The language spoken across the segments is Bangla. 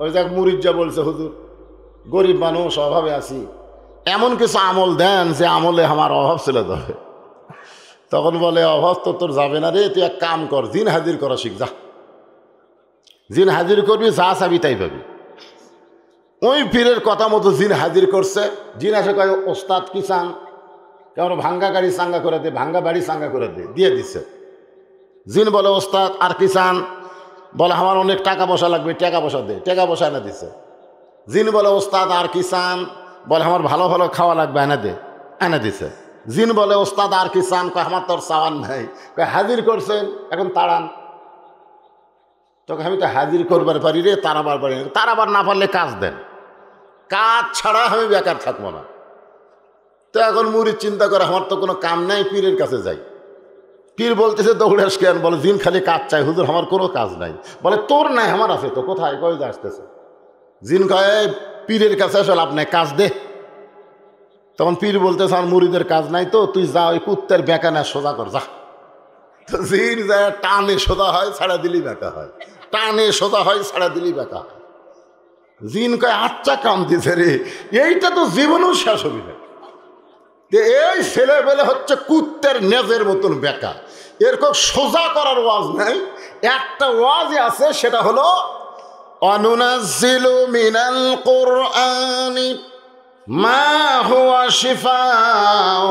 ওই যাক মুরিদ যা বলছে, হুজুর গরিব মানুষ, অভাবে আছি, এমন কিছু আমল দেন যে আমলে আমার অভাব ছিল যাবে। তখন বলে, অভাব তো তোর যাবে না রে, তুই এক কাম কর, জিন হাজির করা শিখ, যা জিন হাজির করবি, যা চাবি তাই পাবি। ওই পীরের কথা মতো জিন হাজির করছে। জিন আসে কয়, ওস্তাদ কি চান? কেমন ভাঙ্গা গাড়ি চাঙ্গা করে দে, ভাঙ্গা বাড়ি চাঙ্গা করে দে, দিয়ে দিচ্ছে। জিন বলে, ওস্তাদ আর কি চান? বলে, আমার অনেক টাকা পয়সা লাগবে, টাকা পয়সা দে, টাকা পয়সা এনে দিচ্ছে। জিন বলে, ওস্তাদ আর কি চান? বলে, আমার ভালো ভালো খাওয়া লাগবে, এনে দে, এনে দিছে। জিন বলে, ওস্তাদ আর কি চান? কয়, আমার তোর চাওয়ান নাই। কয়, হাজির করছেন, এখন তাড়ান। তোকে আমি তো হাজির করবার পারি রে, তাড়াবার পারি না। তাড়াবার না পারলে কাজ দেন, কাজ ছাড়া আমি বেকার থাকবো না। তো এখন মুরিদ চিন্তা করে, আমার তো কোনো কাম নাই, পীরের কাছে যাই। পীর বলতেছে, দৌড়াস কেন? বলে, জিন খালি কাজ চাই হুজুর, আমার কোনো কাজ নাই। বলে, তোর নাই, আমার আছে তো। কোথায়? কই যে আসতেছে। জিন কয়, পীরের কাছে আসলে আপনি কাজ দে। তখন পীর বলতেছে, আমার মুরিদের কাজ নাই তো, তুই যা ওই কুত্তের বেঁকা না সোজা কর, যা। তো জিন যায়, টানে সোজা হয়, ছাড়া দিলি বেঁকা হয়, টানে সোজা হয়, ছাড়া দিলি বেঁকা হয়। জিন কয়, আচ্ছা কাম দিছে রে, এইটা তো জীবনেও শেষ হবি না। এই ছেলে পেলে হচ্ছে কুত্তের নেজের মতন বেঁকা, এরকম সোজা করার ওয়াজ নাই। একটা ওয়াজই আছে, সেটা হলো অনুনাজ্জিলু মিনাল কুরআনি মা হুয়া শিফাউ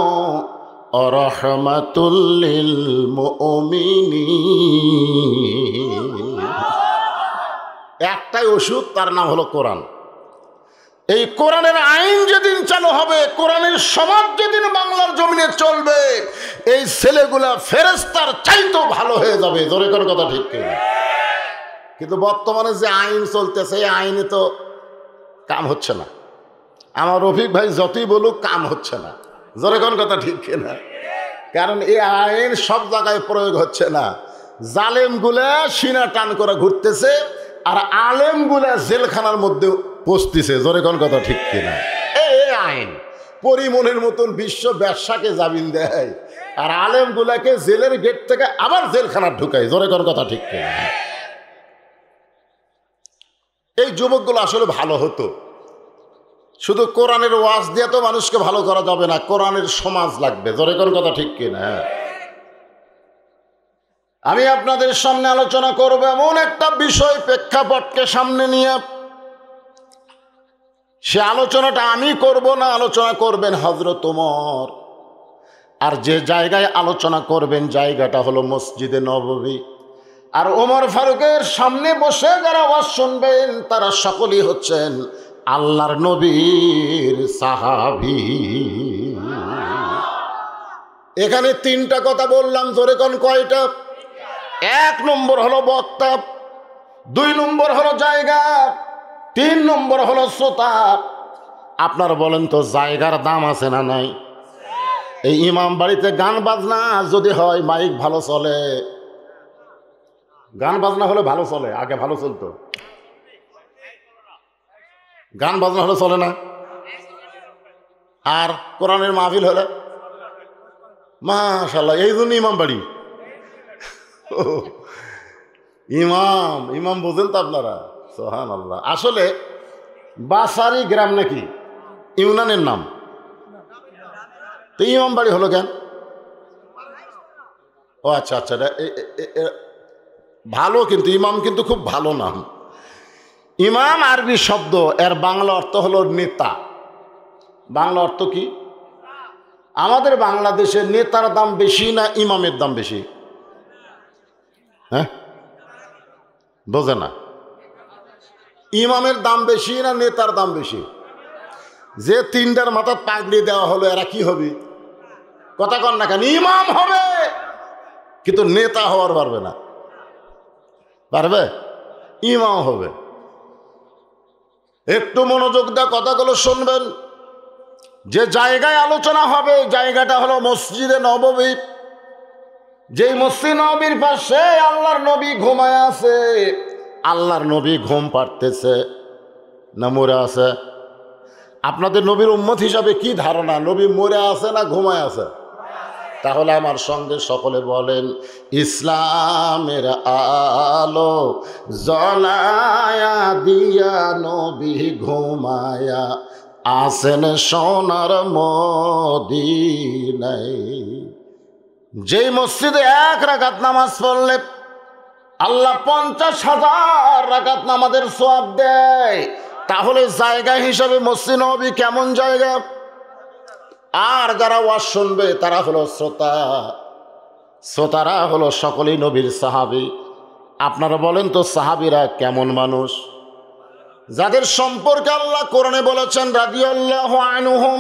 ওয়া রাহমাতুল লিল মুমিনিন। একটাই ওষুধ, তার নাম হলো কোরআন। এই কোরআনের আইন যেদিন চালু হবে, কোরআনের সমাজ যেদিন বাংলার জমিনে চলবে, এই ছেলেগুলা ফেরেশতার চাইতেও ভালো হয়ে যাবে। জোরে করে কথা ঠিক কিনা? কিন্তু বর্তমানে যে আইন চলতেছে, এই আইনে তো কাম হচ্ছে না। আমার রফিক ভাই যতই বলুক, কাম হচ্ছে না। জোরে কোন কথা ঠিক কিনা? কারণ এই আইন সব জায়গায় প্রয়োগ হচ্ছে না। জালেমগুলা সিনা টান করে ঘুরতেছে, আর আলেমগুলা জেলখানার মধ্যে পচতেছে। জোরে কোন কথা ঠিক কিনা? এই আইন পরিমনের মতন বিশ্ব ব্যবসাকে জামিন দেয়, আর আলেমগুলাকে জেলের গেট থেকে আবার জেলখানার ঢুকায়। জোরে কোন কথা ঠিক কিনা? এই যুবকগুলো আসলে ভালো হতো। শুধু কোরআনের ওয়াজ দিয়ে তো মানুষকে ভালো করা যাবে না, কোরআনের সমাজ লাগবে। জোরে কোন কথা ঠিক কিনা? আমি আপনাদের সামনে আলোচনা করব এমন একটা বিষয়, প্রেক্ষাপটকে সামনে নিয়ে। সে আলোচনাটা আমি করব না, আলোচনা করবেন হযরত ওমর। আর যে জায়গায় আলোচনা করবেন, জায়গাটা হলো মসজিদে নববী। আর ওমর ফারুকের সামনে বসে যারা ওয়াজ শুনবেন, তারা সকলেই হচ্ছেন আল্লাহর নবীর সাহাবী। এখানে তিনটা কথা বললাম, জোরে কোন কয়টা? এক নম্বর হলো বক্তা, দুই নম্বর হলো জায়গা, তিন নম্বর হলো শ্রোতা। আপনার বলেন তো, জায়গার দাম আছে না নাই? এই ইমাম বাড়িতে গান বাজনা যদি হয়, মাইক ভালো চলে, গান বাজনা হলে ভালো চলে, আগে ভালো চলতো, গান বাজনা হলে চলে না। আর কোরআনের মাহফিল হলে মাশাআল্লাহ, এই জন্য ইমাম বাড়ি। ইমাম ইমাম বোঝেন তো আপনারা? সুবহানাল্লাহ। আসলে বাসারি গ্রাম নাকি ইউনানের নাম, তো ইমাম বাড়ি হলো কেন? ও আচ্ছা আচ্ছা, ভালো, কিন্তু ইমাম কিন্তু খুব ভালো নাম। ইমাম আরবি শব্দ, এর বাংলা অর্থ হলো নেতা। বাংলা অর্থ কি? আমাদের বাংলাদেশে নেতার দাম বেশি না ইমামের দাম বেশি? হ্যাঁ, বোঝে না। ইমামের দাম বেশি না নেতার দাম বেশি? যে তিনটার মাথায় পাগড়ি দেওয়া হলো, এরা কি হবে? কথা কন না কেন? ইমাম হবে, কিন্তু নেতা হওয়ার পারবে না। পারবে? ইমাম হবে। একটু মনোযোগ দিয়ে কথাগুলো শুনবেন। যে জায়গায় আলোচনা হবে, জায়গাটা হলো মসজিদে নববী। যেই মসজিদ নবীর পাশে আল্লাহর নবী ঘুমায় আছে। আল্লাহর নবী ঘুম পাড়তেছে না মরে আছে? আপনাদের নবীর উম্মত হিসাবে কি ধারণা, নবী মরে আছে না ঘুমায় আছে? তাহলে আমার সঙ্গে সকলে বলেন, ইসলামের আলো জ্বলায়া দিয়া নবী ঘুমায়া আসেন সোনার মদিনায়। যেই মসজিদে 1 রাকাত নামাজ পড়লে আল্লাহ 50,000 রাকাত নামাজের সওয়াব দেয়, তাহলে জায়গা হিসাবে মসজিদ নববী কেমন জায়গা? আর যারা ওয়াজ শুনবে তারা হলো শ্রোতারা হলো সকলেই নবীর সাহাবী। আপনারা বলেন তো সাহাবীরা কেমন মানুষ? যাদের সম্পর্কে আল্লাহ কোরআনে বলেছেন রাদিয়াল্লাহু আনহুম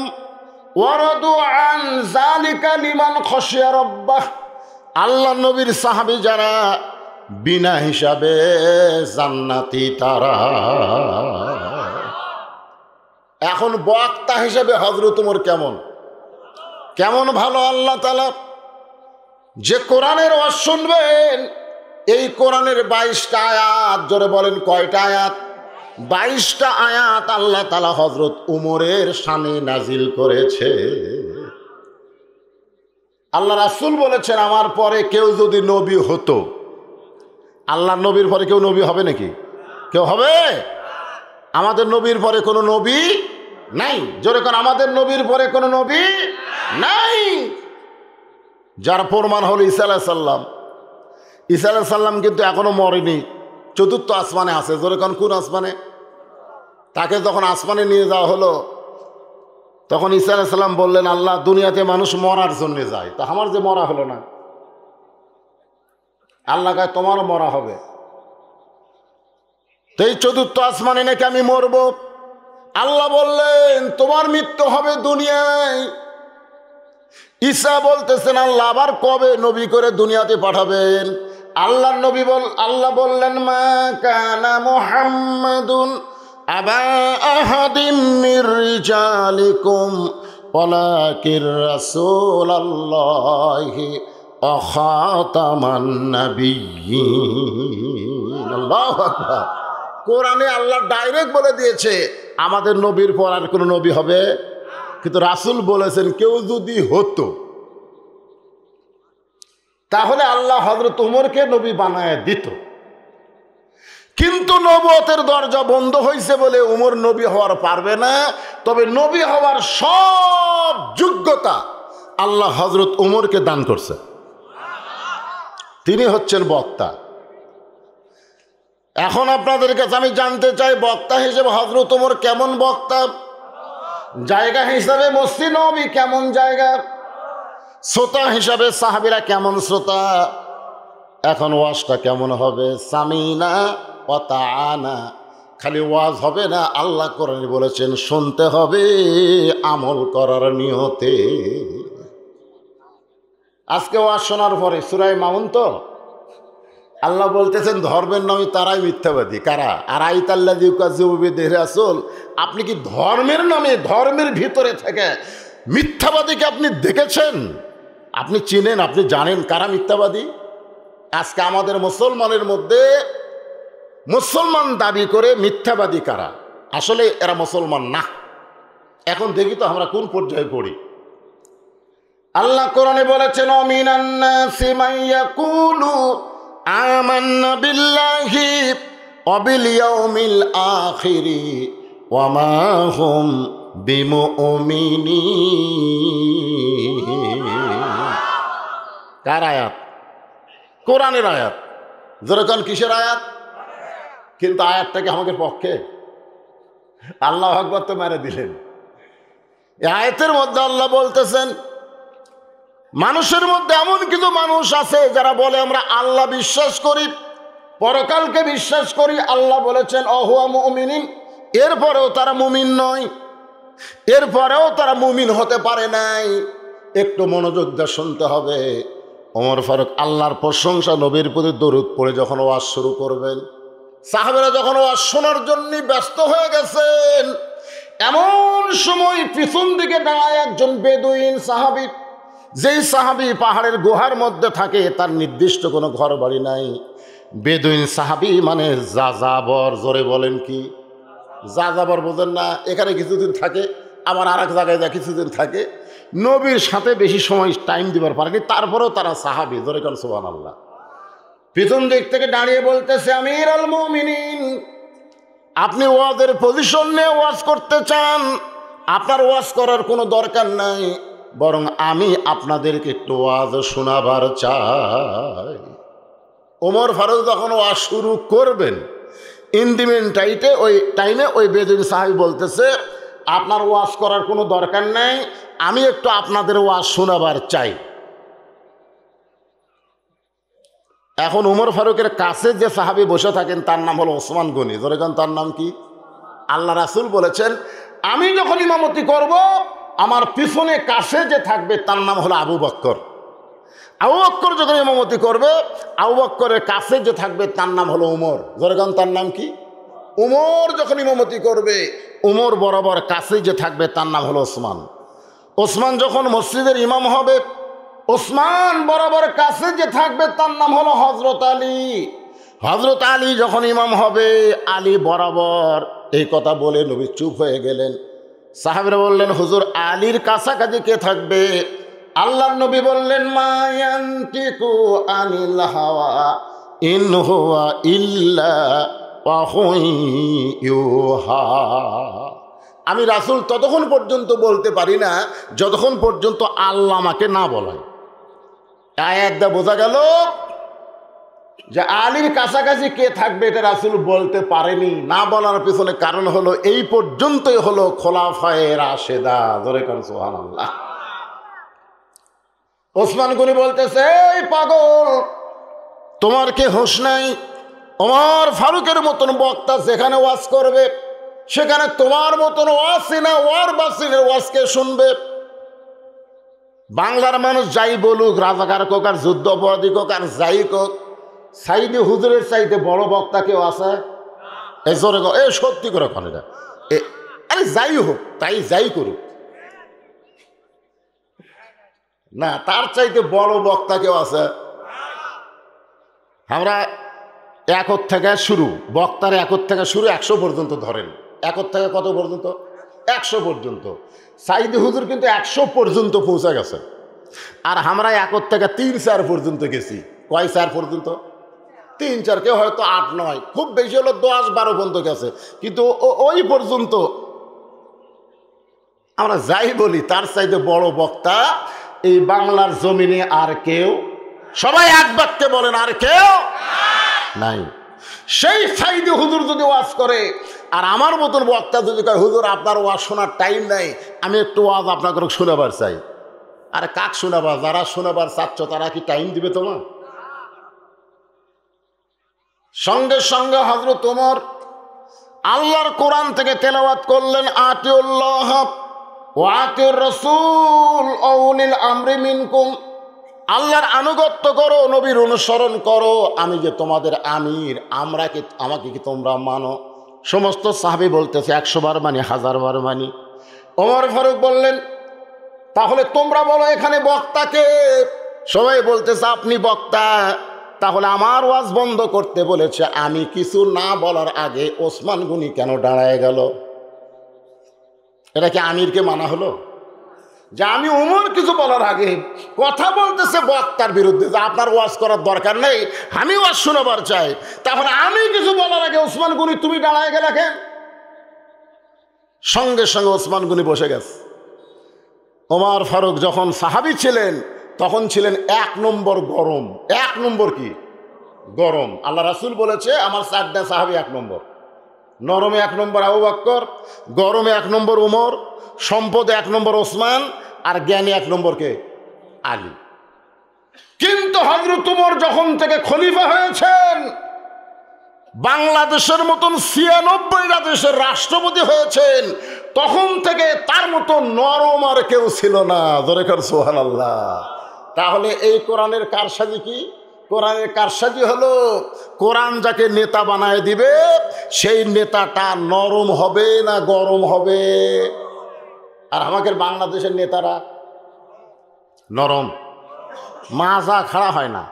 ওয়া রাদু আন যালিকা লিমান খাশিয়া রাব্বাহ। আল্লাহ নবীর সাহাবী যারা বিনা হিসাবে জান্নাতি তারা। এখন বক্তা হিসেবে হযরত ওমর কেমন ভালো আল্লাহ তাআলা যে কোরআনের ওয়াজ শুনবেন, এই কোরআনের 22টা আয়াত, জোরে বলেন কয়টা আয়াত? 22টা আয়াত আল্লাহ তাআলা হযরত উমরের শানে নাজিল করেছে। আল্লাহ রাসূল বলেছেন, আমার পরে কেউ যদি নবী হতো, আল্লাহ নবীর পরে কেউ নবী হবে নাকি? কেউ হবে? আমাদের নবীর পরে কোনো নবী নাই। জোরে কোন, আমাদের নবীর পরে কোনো নবী নাই। যার প্রমাণ হলো ঈসা আলাইহিস সালাম। ঈসা আলাইহিস সালাম কিন্তু এখনো মরেনি, 4র্থ আসমানে আছে। জোরে কোন আসমানে? তাকে যখন আসমানে নিয়ে যাওয়া হলো, তখন ঈসা আলাইহিস সালাম বললেন, আল্লাহ, দুনিয়াতে মানুষ মরার জন্য যায়, তা আমার যে মরা হলো না। আল্লাহ কয়, তোমারও মরা হবে। তো এই 4র্থ আসমানে নাকি আমি মরবো। আল্লাহ বললেন, তোমার মৃত্যু হবে দুনিয়ায়। ঈসা বলতেছেন, আল্লাহ আবার কবে নবী করে দুনিয়াতে পাঠাবেন? আল্লাহ বললেন, মা কানা মুহাম্মাদুন আবা আহাদিম মির রিজালিকুম ওয়ালাকির রাসূলুল্লাহি ওয়া খাতামান নাবিয়্যিন। আল্লাহু আকবার। কোরআনে আল্লাহ ডাইরেক্ট বলে দিয়েছে আমাদের নবীর পর আর কোনো নবী হবে, কিন্তু রাসূল বলেছেন কেউ যদি হতো তাহলে আল্লাহ হযরত উমরকে নবী বানায় দিত। কিন্তু নবুয়তের দরজা বন্ধ হয়েছে বলে উমর নবী হওয়ার পারবে না। তবে নবী হওয়ার সব যোগ্যতা আল্লাহ হযরত উমরকে দান করছে। তিনি হচ্ছেন বক্তা। এখন আপনাদের কাছে আমি জানতে চাই, বক্তা হিসেবে হযরত ওমর কেমন বক্তা? জায়গা হিসাবে মসজিদ নববী কেমন জায়গা? শ্রোতা হিসাবে সাহাবীরা কেমন শ্রোতা? এখন ওয়াজটা কেমন হবে? সামিনা ওয়া তাআনা। খালি ওয়াজ হবে না, আল্লাহ কোরআনে বলেছেন শুনতে হবে আমল করার নিয়তে। আজকে ওয়াজ শোনার পরে সূরা মাউন তো আল্লাহ বলতেছেন ধর্মের নামে তারাই মিথ্যাবাদী। কারা? আর আইতাল্লাযী ইউকাযযিবু বিদ্দির রাসূল। আপনি কি ধর্মের নামে, ধর্মের ভিতরে থেকে মিথ্যাবাদীকে আপনি দেখেছেন? আপনি চিনেন, আপনি জানেন কারা মিথ্যাবাদী? আজকে আমাদের মুসলমানের মধ্যে মুসলমান দাবি করে মিথ্যাবাদী কারা? আসলে এরা মুসলমান না। এখন দেখি তো আমরা কোন পর্যায়ে পড়ি। আল্লাহ কোরআনে বলেছেন, অমিনান নাসি মান ইয়াকুলু আমান্না বিল্লাহি ওয়া বিল ইয়াউমিল আখিরি ওয়া মা হুম বিমুমিনিন। কার আয়াত? কোরআনের আয়াত। যেরকম কিসের আয়াত? কিন্তু আয়াতটাকে আমাদের পক্ষে আল্লাহু আকবার তো মেরে দিলেন। এই আয়াতের মধ্যে আল্লাহ বলতেছেন, মানুষের মধ্যে এমন কিছু মানুষ আছে যারা বলে আমরা আল্লাহ বিশ্বাস করি, পরকালকে বিশ্বাস করি। আল্লাহ বলেছেন অহুয়া মুমিনিন। এরপরেও তারা মুমিন নয়, এরপরেও তারা মুমিন হতে পারে নাই। একটু মনোযোগ দিয়ে শুনতে হবে। ওমর ফারুক আল্লাহর প্রশংসা, নবীর প্রতি দরুদ পড়ে যখন ওয়াজ শুরু করবেন, সাহাবেরা যখন ওয়াজ শোনার জন্য ব্যস্ত হয়ে গেছেন, এমন সময় পিছন দিকে দাঁড়ায় একজন বেদুইন সাহাবী। যেই সাহাবী পাহাড়ের গুহার মধ্যে থাকে, তার নির্দিষ্ট কোনো ঘর বাড়ি নাই। বেদুইন সাহাবী মানে যাযাবর। জোরে বলেন কি? যাযাবর বোঝেন না? এখানে কিছুদিন থাকে, আবার আর এক জায়গায় যা কিছুদিন থাকে, নবীর সাথে বেশি সময় টাইম দিবার পারেনি, তারপরেও তারা সাহাবী। ধরে কারণ সুবহানাল্লাহ। পিছন দিক থেকে দাঁড়িয়ে বলতেছে, আমিরুল মুমিনিন, আপনি ওয়াজের পজিশন নিয়ে ওয়াজ করতে চান, আপনার ওয়াজ করার কোনো দরকার নাই, বরং আমি আপনাদেরকে একটু ওয়াজ শোনাবার চাই। ওমর ফারুক যখন ওয়াজ শুরু করবেন, ইন্ডিমেন্ট টাইমে ওই বেদুইন সাহাবী বলতেছে, আপনার ওয়াজ করার কোনো দরকার নাই, আমি একটু আপনাদের ওয়াজ শোনাবার চাই। এখন ওমর ফারুকের কাছে যে সাহাবী বসে থাকেন তার নাম হলো ওসমান গনি। ধরে যান, তার নাম কি? আল্লাহ রাসূল বলেছেন, আমি যখন ইমামতি করব, আমার পিছনে কাছে যে থাকবে তার নাম হলো আবু বকর। আবু বকর যখন ইমামতি করবে, আবু বকরের কাছে যে থাকবে তার নাম হলো উমর। ধরে যান, তার নাম কি? উমর যখন ইমামতি করবে, উমর বরাবর কাছে যে থাকবে তার নাম হলো ওসমান। ওসমান যখন মসজিদের ইমাম হবে, ওসমান বরাবর কাছে যে থাকবে তার নাম হলো হযরত আলী। হযরত আলী যখন ইমাম হবে, আলী বরাবর। এই কথা বলে নবী চুপ হয়ে গেলেন। সাহাবীরা বললেন, হুজুর, আলীর কাছাকাছি কে থাকবে? আল্লাহর নবী বললেন, মা ইয়ানতিকু আনিল হাওয়া ইন হুয়া ইল্লা ওয়াহয়ুন ইউহা। আমি রাসূল ততক্ষণ পর্যন্ত বলতে পারি না যতক্ষণ পর্যন্ত আল্লাহ আমাকে না বলায়। আয়াত দা বোঝা গেল যে আলীর কাছাকাছি কে থাকবে এটা রাসূল বলতে পারেনি। না বলার পিছনে কারণ হলো এই পর্যন্তই হলো খোলাফায়ে রাশেদা। ধরে কারণ সুবহানাল্লাহ। ওসমান গনি বলতেছে, এই পাগল, তোমার কি হোশ নাই? ওমর ফারুকের মতন বক্তা যেখানে ওয়াজ করবে, সেখানে তোমার মতন ওয়াসিনা ওয়ার বাসিনের ওয়াজকে শুনবে। বাংলার মানুষ যাই বলুক, রাজাকার কোক আর যুদ্ধ অপরাধী কোক আর যাই কোক, সাইদি হুজুরের চাইতে বড় বক্তা কেউ আছে? এই জোরে এ সত্যি করে কন এটা। আরে যাই হোক, তাই যাই করুক না, তার চাইতে বড় বক্তা কেউ আছে? আমরা একর থেকে শুরু, বক্তার একর থেকে শুরু 100 পর্যন্ত ধরেন। একর থেকে কত পর্যন্ত? 100 পর্যন্ত। সাইদি হুজুর কিন্তু 100 পর্যন্ত পৌঁছে গেছে, আর আমরা একর থেকে 3-4 পর্যন্ত গেছি। কয় 4 পর্যন্ত? 3-4, কেউ হয়তো 8-9, খুব বেশি হলো 10-12 পর্যন্ত গেছে। কিন্তু ওই পর্যন্ত আমরা যাই বলি, তার চাইতে বড় বক্তা এই বাংলার জমিনে আর কেউ, সবাই এক বাক্যে বলেন, আর কেউ নাই। সেই সাইদি হুজুর যদি ওয়াজ করে, আর আমার মতন বক্তা যদি কয়, হুজুর আপনার ওয়াজ শোনার টাইম নাই, আমি একটু ওয়াজ আপনাকে শোনাবার চাই। আরে কাক শোনাবার? যারা শোনাবার চাচ্ছ তারা কি টাইম দিবে তোমার? সঙ্গে সঙ্গে হযরত ওমর আল্লাহর কোরআন থেকে তেলাওয়াত করলেন, আতিউল্লাহ ওয়া আতিউর রাসূল ওয়া উলিল আমরি মিনকুম। আল্লাহর আনুগত্য করো, নবীর অনুসরণ করো, আমি যে তোমাদের আমির, আমাকে কি তোমরা মানো? সমস্ত সাহাবী বলতেছে 100 বার মানি, 1000 বার মানি। ওমর ফারুক বললেন, তাহলে তোমরা বলো এখানে বক্তাকে? সবাই বলতেছে আপনি বক্তা। তাহলে আমার ওয়াজ বন্ধ করতে বলেছে। আমি কিছু না বলার আগে ওসমান গনি কেন দাঁড়ায় গেল? এটা কি আমিরকে মানা হলো? যে আমি ওমর কিছু বলার আগে কথা বলতেছে বক্তার বিরুদ্ধে, যে আপনার ওয়াজ করার দরকার নেই, আমি ওয়াজ শোনাবার চাই। তাহলে আমি কিছু বলার আগে ওসমান গনি তুমি দাঁড়ায় গেলে কেন? সঙ্গে সঙ্গে ওসমান গনি বসে গেছে। ওমর ফারুক যখন সাহাবী ছিলেন, তখন ছিলেন 1 নম্বর গরম। 1 নম্বর কি? গরম। আল্লাহ রাসূল বলেছে, আমার 4টা সাহাবী 1 নম্বর। নরমে 1 নম্বর আবু বকর, গরমে 1 নম্বর উমর, সম্পদে 1 নম্বর ওসমান, আর জ্ঞানী 1 নম্বর কে? আলী। কিন্তু হযরত উমর যখন থেকে খলিফা হয়েছেন, বাংলাদেশের মতন 96টা দেশের রাষ্ট্রপতি হয়েছেন, তখন থেকে তার মতো নরম আর কেউ ছিল না। জোরে কর সুবহানাল্লাহ। তাহলে এই কোরআনের কারসাজি কি? কোরআনের কারসাজি হলো, কোরআন যাকে নেতা বানায় দিবে, সেই নেতাটা নরম হবে না গরম হবে? আর আমাদের বাংলাদেশের নেতারা নরম, মাজা খাড়া হয় না,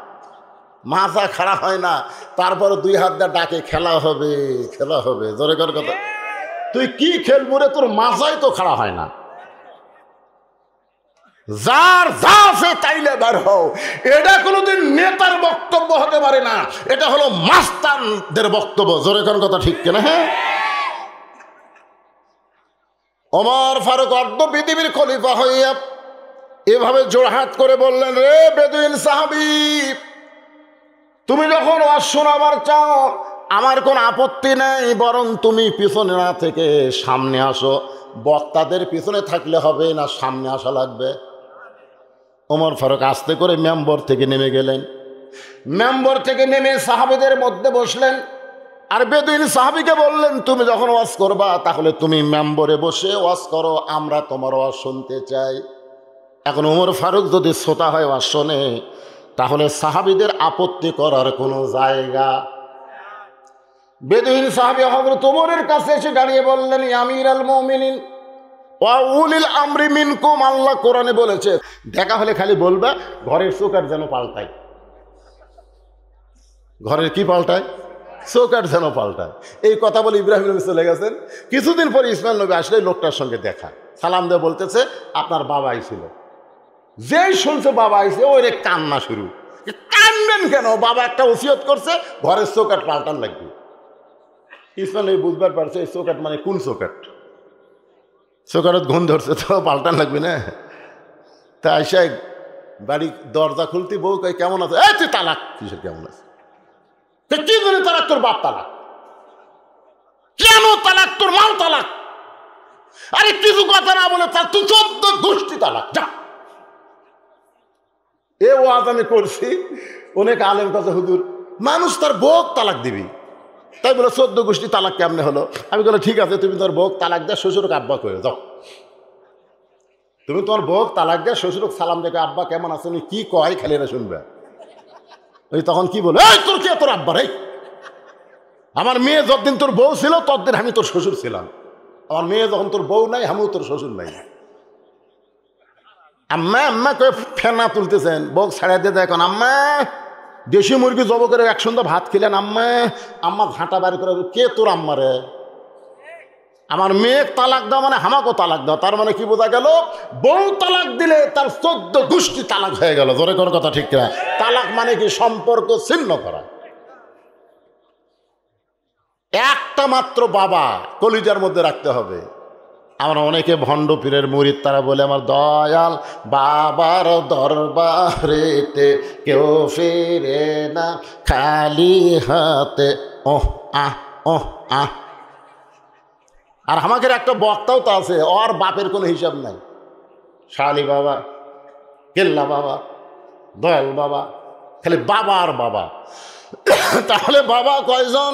মাজা খাড়া হয় না, তারপরে 2 হাত দিয়ে ডাকে, খেলা হবে, খেলা হবে। জোরে কর কথা। তুই কি খেলবো রে? তোর মাজাই তো খাড়া হয় না। যার যা আছে তাইলে বের হও। এটা কোনোদিন নেতার বক্তব্য হতে পারে না, এটা হলো মাস্তানদের বক্তব্য। জোরে কোন কথা ঠিক কিনা? হ্যাঁ, ওমর ফারুক অর্ধ পৃথিবীর খলিফা হইয়া এভাবে জোড়হাত করে বললেন, রে বেদুইন সাহাবী, তুমি যখন ওয়াজ শোনাবার চাও আমার কোনো আপত্তি নেই, বরং তুমি পিছনে না থেকে সামনে আসো। বক্তাদের পিছনে থাকলে হবে না, সামনে আসা লাগবে। ওমর ফারুক আস্তে করে মেম্বর থেকে নেমে গেলেন। মেম্বর থেকে নেমে সাহাবীদের মধ্যে বসলেন, আর বেদুইন সাহাবীকে বললেন, তুমি যখন ওয়াজ করবা তাহলে তুমি মেম্বরে বসে ওয়াজ করো, আমরা তোমার ওয়াজ শুনতে চাই। এখন ওমর ফারুক যদি শ্রোতা হয় ওয়াজ শোনে, তাহলে সাহাবীদের আপত্তি করার কোনো জায়গা। বেদুইন সাহাবী হযরত ওমরের কাছে এসে দাঁড়িয়ে বললেন, আমিরুল মুমিনিন ওয়া উলিল আমরি মিনকুম, আল্লাহ কোরআনে বলেছে দেখা হলে খালি বলবা ঘরের চৌকাঠ যেন পাল্টায়। ঘরের কি পাল্টায়? চৌকাঠ যেন পাল্টায়। এই কথা বলে ইব্রাহিম নবী চলে গেছেন। কিছুদিন পরে ইসমাইল নবী আসলে লোকটার সঙ্গে দেখা, সালাম দিয়ে বলতেছে, আপনার বাবা আইছিল। যেই শুনছে বাবা আইছে, ওই রে কান্না শুরু। কানবেন কেন? বাবা একটা ওসিয়ত করছে, ঘরের চৌকাঠ পাল্টান লাগবে। ইসমাইল নবী বুঝবার পারছে এই চৌকাঠ মানে কোন চৌকাঠ। চৌকাঠত ঘুম ধরছে তো পাল্টান লাগবে না। তা আইসা বাড়ি দরজা খুলতে বউ কয়, কেমন আছে? এই তুই তালাক। কিসের কেমন আছে? কি জন্য তালাক? তোর বাপ তালাক। কেন তালাক? তোর মাও তালাক। আরে কিছু কথা না বলে তার তুই 14 গোষ্ঠী তালাক। যা, এ ওয়াজ আমি করছি। অনেক আলেম কাছে, হুজুর মানুষ তার বউ তালাক দিবি, তাই বলে 14 গোষ্ঠী তালাক কেমনে হলো? আমি বলে ঠিক আছে, তুমি তোর বউ তালাক দেয়, শ্বশুরকে আব্বা করে যাও। তুমি তোমার বউ তালাক দেয়, শ্বশুরক সালাম দেখে আব্বা কেমন আছে কি কয় খালি এরা শুনবে। ওই তখন কি বলে, এই তোর কে তোর আব্বা রে? আমার মেয়ে যতদিন তোর বউ ছিল ততদিন আমি তোর শ্বশুর ছিলাম। আমার মেয়ে যখন তোর বউ নাই, আমিও তোর শ্বশুর নাই। আম্মা আম্মা কয়ে ফেনা তুলতেছেন, বউ ছাড়া দিয়ে দেয়। এখন আম্মা দেশি মুরগি জব করে এক সন্ধ্যা ভাত খেলেন, আম্মা আম্মা ঘাঁটা বাড়ি করে, কে তোর আম্মা রে? আমার মেয়ে তালাক দাও মানে আমাকেও তালাক দাও। তার মানে কি বোঝা গেল? বউ তালাক দিলে তার 14 গোষ্ঠী তালাক হয়ে গেল। জোরে কোনো কথা ঠিক না? তালাক মানে কি? সম্পর্ক ছিন্ন করা। একটা মাত্র বাবা কলিজার মধ্যে রাখতে হবে। আমরা অনেকে ভণ্ড পীরের মুরিদ, তারা বলে আমার দয়াল বাবার দরবারেতে কেউ ফিরে না খালি হাতে। ওহ আহ, ওহ আহ। আর আমাদের একটা বক্তাও তো আছে, ওর বাপের কোনো হিসাব নাই। শালি বাবা, কেল্লা বাবা, দয়াল বাবা, খালি বাবা আর বাবা। তাহলে বাবা কয়জন?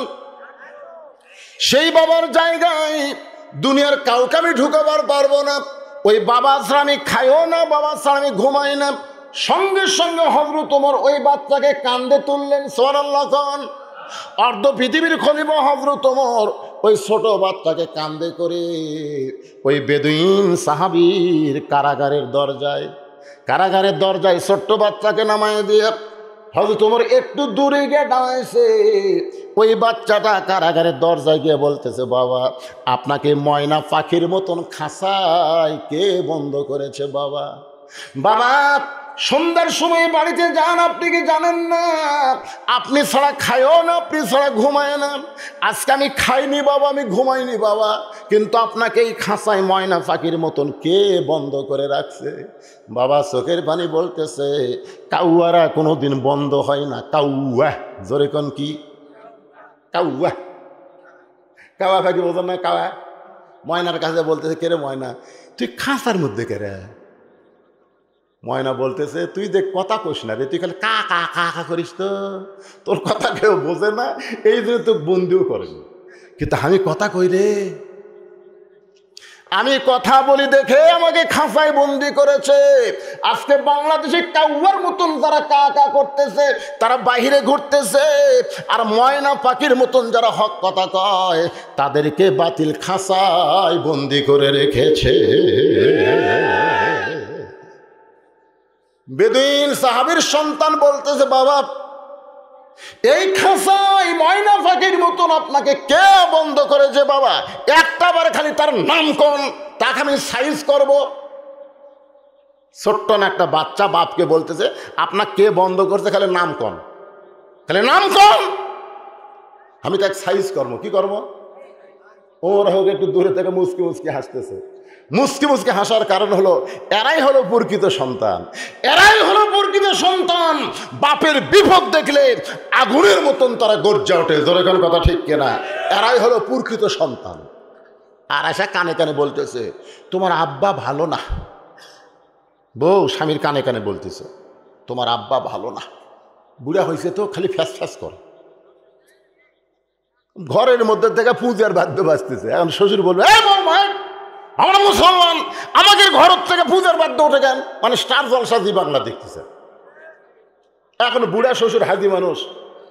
সেই বাবার জায়গায় দুনিয়ার কাউকে আমি ঢুকাবার পারবো না। ওই বাবা ছাড়া আমি খাইও না, বাবা ছাড়া আমি ঘুমাই না। সঙ্গে সঙ্গে হযরত ওমর ওই বাচ্চাকে কান্দে তুললেন। সুবহানাল্লাহ। অর্ধ পৃথিবীর খলিফা হযরত ওমর ওই ছোট বাচ্চাকে কান্দে করে ওই বেদুইন সাহাবীর কারাগারের দরজায় ছোট্ট বাচ্চাকে নামায় দিয়ে হযরত ওমর একটু দূরে গিয়ে দাঁড়াইছে। ওই বাচ্চাটা কারাগারের দরজায় গিয়ে বলতেছে, বাবা আপনাকে ময়না পাখির মতন খাঁচায় কে বন্ধ করেছে? বাবা বাবা সন্ধ্যার সময় বাড়িতে যান, আপনি কি জানেন না আপনি ছাড়া খাইও না, আপনি ছাড়া ঘুমায় না। আজকে আমি খাইনি বাবা, আমি ঘুমাইনি বাবা, কিন্তু আপনাকে এই খাঁচায় ময়না পাখির মতন কে বন্ধ করে রাখছে? বাবা চোখের পানি বলতেছে, কাউয়ারা কোনোদিন বন্ধ হয় না। কাউয়া, জোরে কোন কি? কাউয়া। কাওয়া পাখি বোঝেন না? কাওয়া। ময়নার কাছে বলতেছে, কে রে ময়না, তুই খাঁচার মধ্যে কে রে? ময়না বলতেছে, তুই দেখ কথা কইস না রে, তুই খালি কা কা কা কা করিস, তো তোর কথা কেউ বোঝে না, এই জন্য তোকে বন্দিও করেনি। কিন্তু আমি কথা কই রে, আমি কথা বলি দেখে আমাকে খাঁচায় বন্দি করেছে। আজকে বাংলাদেশে কাউয়ার মতন যারা কা কা করতেছে, তারা বাহিরে ঘুরতেছে, আর ময়না পাখির মতন যারা হক কথা কয় তাদেরকে বাতিল খাঁচায় বন্দি করে রেখেছে। বেদুইন সাহাবীর সন্তান বলতেছে, বাবা এই খাঁচায় ময়না পাখির মতন আপনাকে কে বন্ধ করেছে? বাবা একটা বার খালি তার নাম কোন, তাকে আমি সাইজ করব। ছোট্ট না একটা বাচ্চা বাপকে বলতেছে আপনার কে বন্ধ করছে, খালি নাম কন, খালি নাম কন, আমি তো এক সাইজ কর্ম কি করবো। ওরা হোক একটু দূরে থেকে মুসকি মুসকি হাসতেছে। মুসকি মুসকি হাসার কারণ হলো এরাই হলো প্রকৃত সন্তান, এরাই হলো প্রকৃত সন্তান। বাপের বিপদ দেখলে আগুনের মতন তারা গর্জা ওঠে, জোরে কোন কথা ঠিক কিনা? এরাই হলো প্রকৃত সন্তান। আর আশা কানে কানে বলতেছে তোমার আব্বা ভালো না। বউ স্বামীর কানে কানে বলতেছে তোমার আব্বা ভালো না, বুড়া হয়েছে তো খালি ফ্যাস ফ্যাস করে। ঘরের মধ্যে থেকে পূজার বাদ্য বাজতেছে। এখন শ্বশুর বলবে আমরা মুসলমান, আমাদের ঘর থেকে পূজার বাদ্য ওঠে কেন? মানে স্টার জলসা জি বাংলা দেখতেছে। এখন বুড়া শ্বশুর হাজি মানুষ,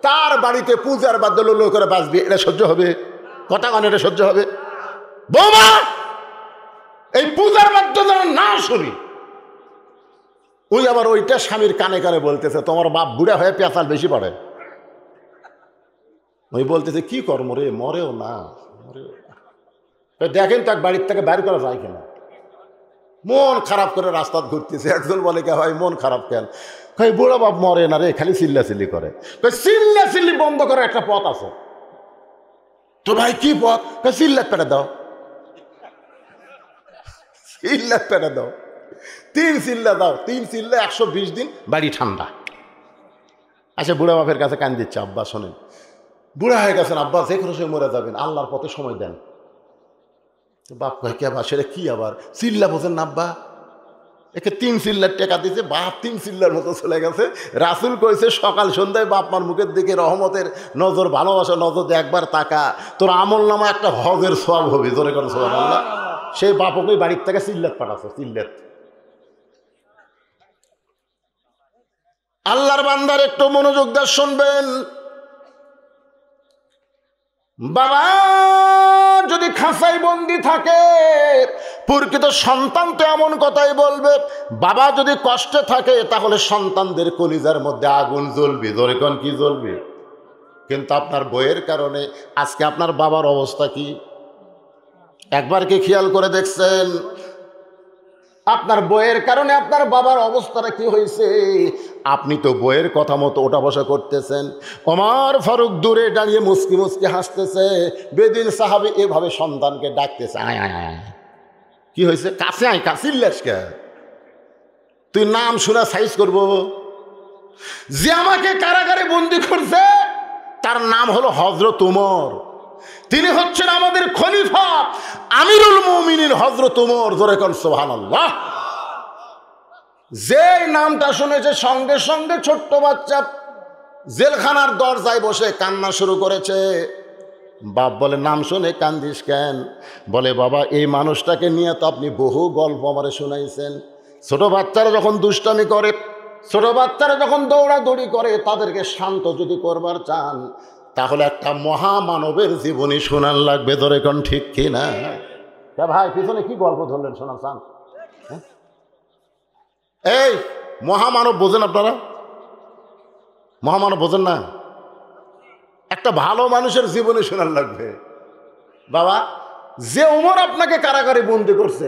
তার বাড়িতে পূজার বাদ্য লো করে বাজবে, এটা সহ্য হবে? কথা কান এটা সহ্য হবে? বৌমা এই পূজার বাদ্য যেন না শুনি। ওই আবার ওইটা স্বামীর কানে কানে বলতেছে তোমার বাপ বুড়া হয়ে পেঁচাল বেশি পড়ে। ওই বলতেছে কি কর্ম রে, মরেও না, মরেও না। দেখেন তো এক বাড়ির থেকে বাইর করা যায় কিনা। মন খারাপ করে রাস্তা ঘুরতেছে। একজন বলে কে ভাই মন খারাপ কেন? কই বুড়া বাপ মরে না রে, খালি চিল্লাচিল্লি করে। চিল্লা চিল্লি বন্ধ করার একটা পথ আছে। তো ভাই কি পথ? চিল্লা পেটে দাও, চিল্লা পেটে দাও, 3 চিল্লা দাও, 3 চিল্লা 120 দিন বাড়ি ঠান্ডা। আচ্ছা বুড়া বাপের কাছে কান দিচ্ছে আব্বা শোনেন, বুড়া হয়ে গেছেন আব্বা, যে কোনো সময় মরে যাবেন, আল্লাহর পথে সময় দেন। বাপ কয় কে আবার সেটা কি আবার চিল্লা বোঝেন না আব্বা? একে 3 চিল্লার টাকা দিয়েছে, বাপ 3 চিল্লার মতো চলে গেছে। রাসূল কইছে সকাল সন্ধ্যায় বাপ মার মুখের দিকে রহমতের নজর, ভালোবাসা নজর দিয়ে একবার তাকা, তোর আমল নামা একটা হজের সওয়াব হবে। জোরে করে সুবহানাল্লাহ। সেই বাপকে বাড়ির থেকে চিল্লাত পাঠাচ্ছে, চিল্লাত। আল্লাহর বান্দার একটু মনোযোগ দিয়ে শুনবেন। বাবা যদি খাঁচাই বন্দি থাকে, প্রকৃত সন্তান তো এমন কথাই বলবে। বাবা যদি কষ্টে থাকে তাহলে সন্তানদের কলিজার মধ্যে আগুন জ্বলবে। ধরে কোন কি জ্বলবে? কিন্তু আপনার বইয়ের কারণে আজকে আপনার বাবার অবস্থা কি একবার কি খেয়াল করে দেখছেন? আপনার বইয়ের কারণে আপনার বাবার অবস্থাটা কি হয়েছে? আপনি তো বইয়ের কথা মতো ওঠা বসা করতেছেন। ওমর ফারুক দূরে দাঁড়িয়ে মুস্কি মুস্কি হাসতেছে। বেদিন সাহাবী এভাবে সন্তানকে ডাকতেছে, আয় আয় আয়। কি হয়েছে? কাছে আয়, কাছিল্লাসকে তুই নাম শুনে সাইজ করব। যে আমাকে কারাগারে বন্দি করছে তার নাম হলো হযরত উমর। তিনি হচ্ছেন আমাদের খলিফা, আমিরুল মুমিনিন হযরত উমর। জোরে কোন সুবহানাল্লাহ। যে নামটা শুনেছে সঙ্গে সঙ্গে ছোট্ট বাচ্চা জেলখানার দরজায় বসে কান্না শুরু করেছে। বাপ বলে নাম শুনে কান্দিস কেন? বলে বাবা এই মানুষটাকে নিয়ে তো আপনি বহু গল্প আমারে শোনাইছেন। ছোট বাচ্চারা যখন দুষ্টামি করে, ছোট বাচ্চারা যখন দৌড়াদৌড়ি করে, তাদেরকে শান্ত যদি করবার চান তাহলে একটা মহামানবের জীবনী শোনান লাগবে। ধরে কোন ঠিক কি না? ভাই পিছনে কি গল্প ধরলেন শোনা চান? এই মহামানব বোঝেন আপনারা? মহামানব বোঝেন না? একটা ভালো মানুষের জীবনী শোনান লাগবে। বাবা যে উমর আপনাকে কারাগারে বন্দি করছে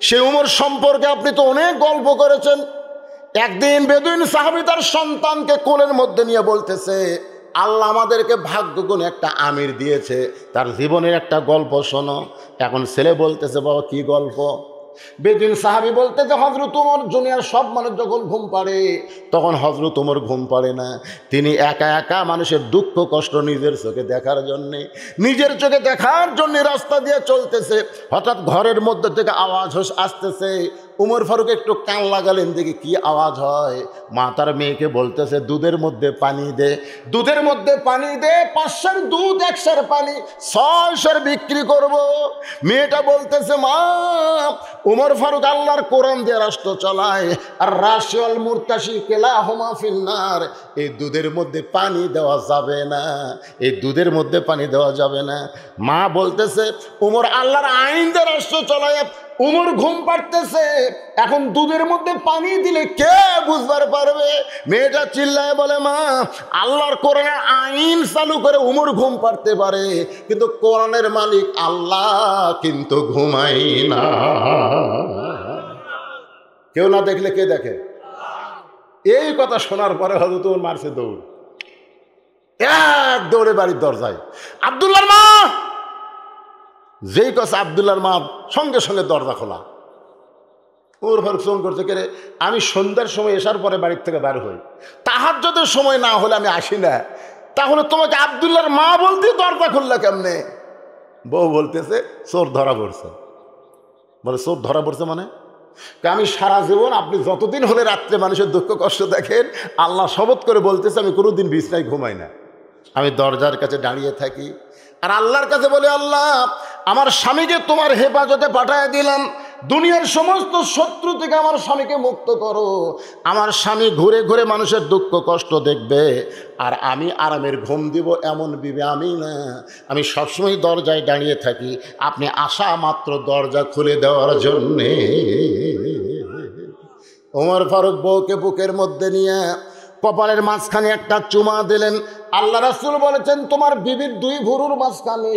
সে উমর সম্পর্কে আপনি তো অনেক গল্প করেছেন। একদিন বেদুইন সাহাবী তার সন্তানকে কোলের মধ্যে নিয়ে বলতেছে, আল্লাহ আমাদেরকে ভাগ্যগুণ একটা আমির দিয়েছে, তার জীবনের একটা গল্প শোনো। এখন ছেলে বলতেছে বাবা কি গল্প? বেদুইন সাহাবী বলতেছে হযরত উমর দুনিয়ার সব মানুষ যখন ঘুম পাড়ে তখন হযরত উমর ঘুম পাড়ে না। তিনি একা একা মানুষের দুঃখ কষ্ট নিজের চোখে দেখার জন্যে রাস্তা দিয়ে চলতেছে। হঠাৎ ঘরের মধ্যে থেকে আওয়াজ আসতেছে। উমর ফারুক একটু কান লাগালেন, দেখি কি আওয়াজ হয়। মা তার মেয়েকে বলতেছে দুধের মধ্যে পানি দে, দুধের মধ্যে পানি দে, 500 দুধ 100 পানি 600 বিক্রি করব। মেয়েটা বলতেছে মা উমর ফারুক আল্লাহর কোরআন দিয়ে রাষ্ট্র চালায়, আর রাশি আল মুরতাশি কিলাহুমা ফিন্নার। এই দুধের মধ্যে পানি দেওয়া যাবে না, এই দুধের মধ্যে পানি দেওয়া যাবে না। মা বলতেছে উমর আল্লাহর আইন দিয়ে রাষ্ট্র চালায়, উমর ঘুম পাড়তেছে, এখন দুধের মধ্যে পানি দিলে কে বুঝবার পারবে? মেয়েটা চিল্লায় বলে মা আল্লাহর কোরআনের আইন চালু করে উমর ঘুম পাড়তে পারে, কিন্তু কোরআনের মালিক আল্লাহ কিন্তু ঘুমাই না। কেউ না দেখলে কে দেখে? এই কথা শোনার পরে হয়তো তোমার মারছে দৌড়, এক দৌড়ে বাড়ির দরজায়, আব্দুল্লাহর মা। যেই কথা আব্দুল্লাহর মা, সঙ্গে সঙ্গে দরজা খোলা। ওর ফারুক ফোন করছে, কে রে? আমি সন্ধ্যার সময় এসার পরে বাড়ির থেকে বের হই, তাহাজ্জুদের সময় না হলে আমি আসি না। তাহলে তোমাকে আব্দুল্লাহর মা বলতে দরজা খুললা কেমনে? বউ বলতেছে চোর ধরা পড়ছে। বলে চোর ধরা পড়ছে মানে? আমি সারা জীবন, আপনি যতদিন হলে রাত্রে মানুষের দুঃখ কষ্ট দেখেন, আল্লাহ শপথ করে বলতেছে আমি কোনোদিন বিছনায় ঘুমাই না, আমি দরজার কাছে দাঁড়িয়ে থাকি আর আল্লাহর কাছে বলে, আল্লাহ আমার স্বামীকে তোমার হেফাজতে পাঠায় দিলাম, দুনিয়ার সমস্ত শত্রু থেকে আমার স্বামীকে মুক্ত করো। আমার স্বামী ঘুরে ঘুরে মানুষের দুঃখ কষ্ট দেখবে আর আমি আরামের ঘুম দিব, এমন বিবে আমি না। আমি সবসময় দরজায় দাঁড়িয়ে থাকি, আপনি আসা মাত্র দরজা খুলে দেওয়ার জন্যে। ওমর ফারুক বউকে বুকের মধ্যে নিয়ে কপালের মাঝখানে একটা চুমা দিলেন। আল্লাহ রাসূল বলেছেন, তোমার বিবির দুই ভুরুর মাঝখানে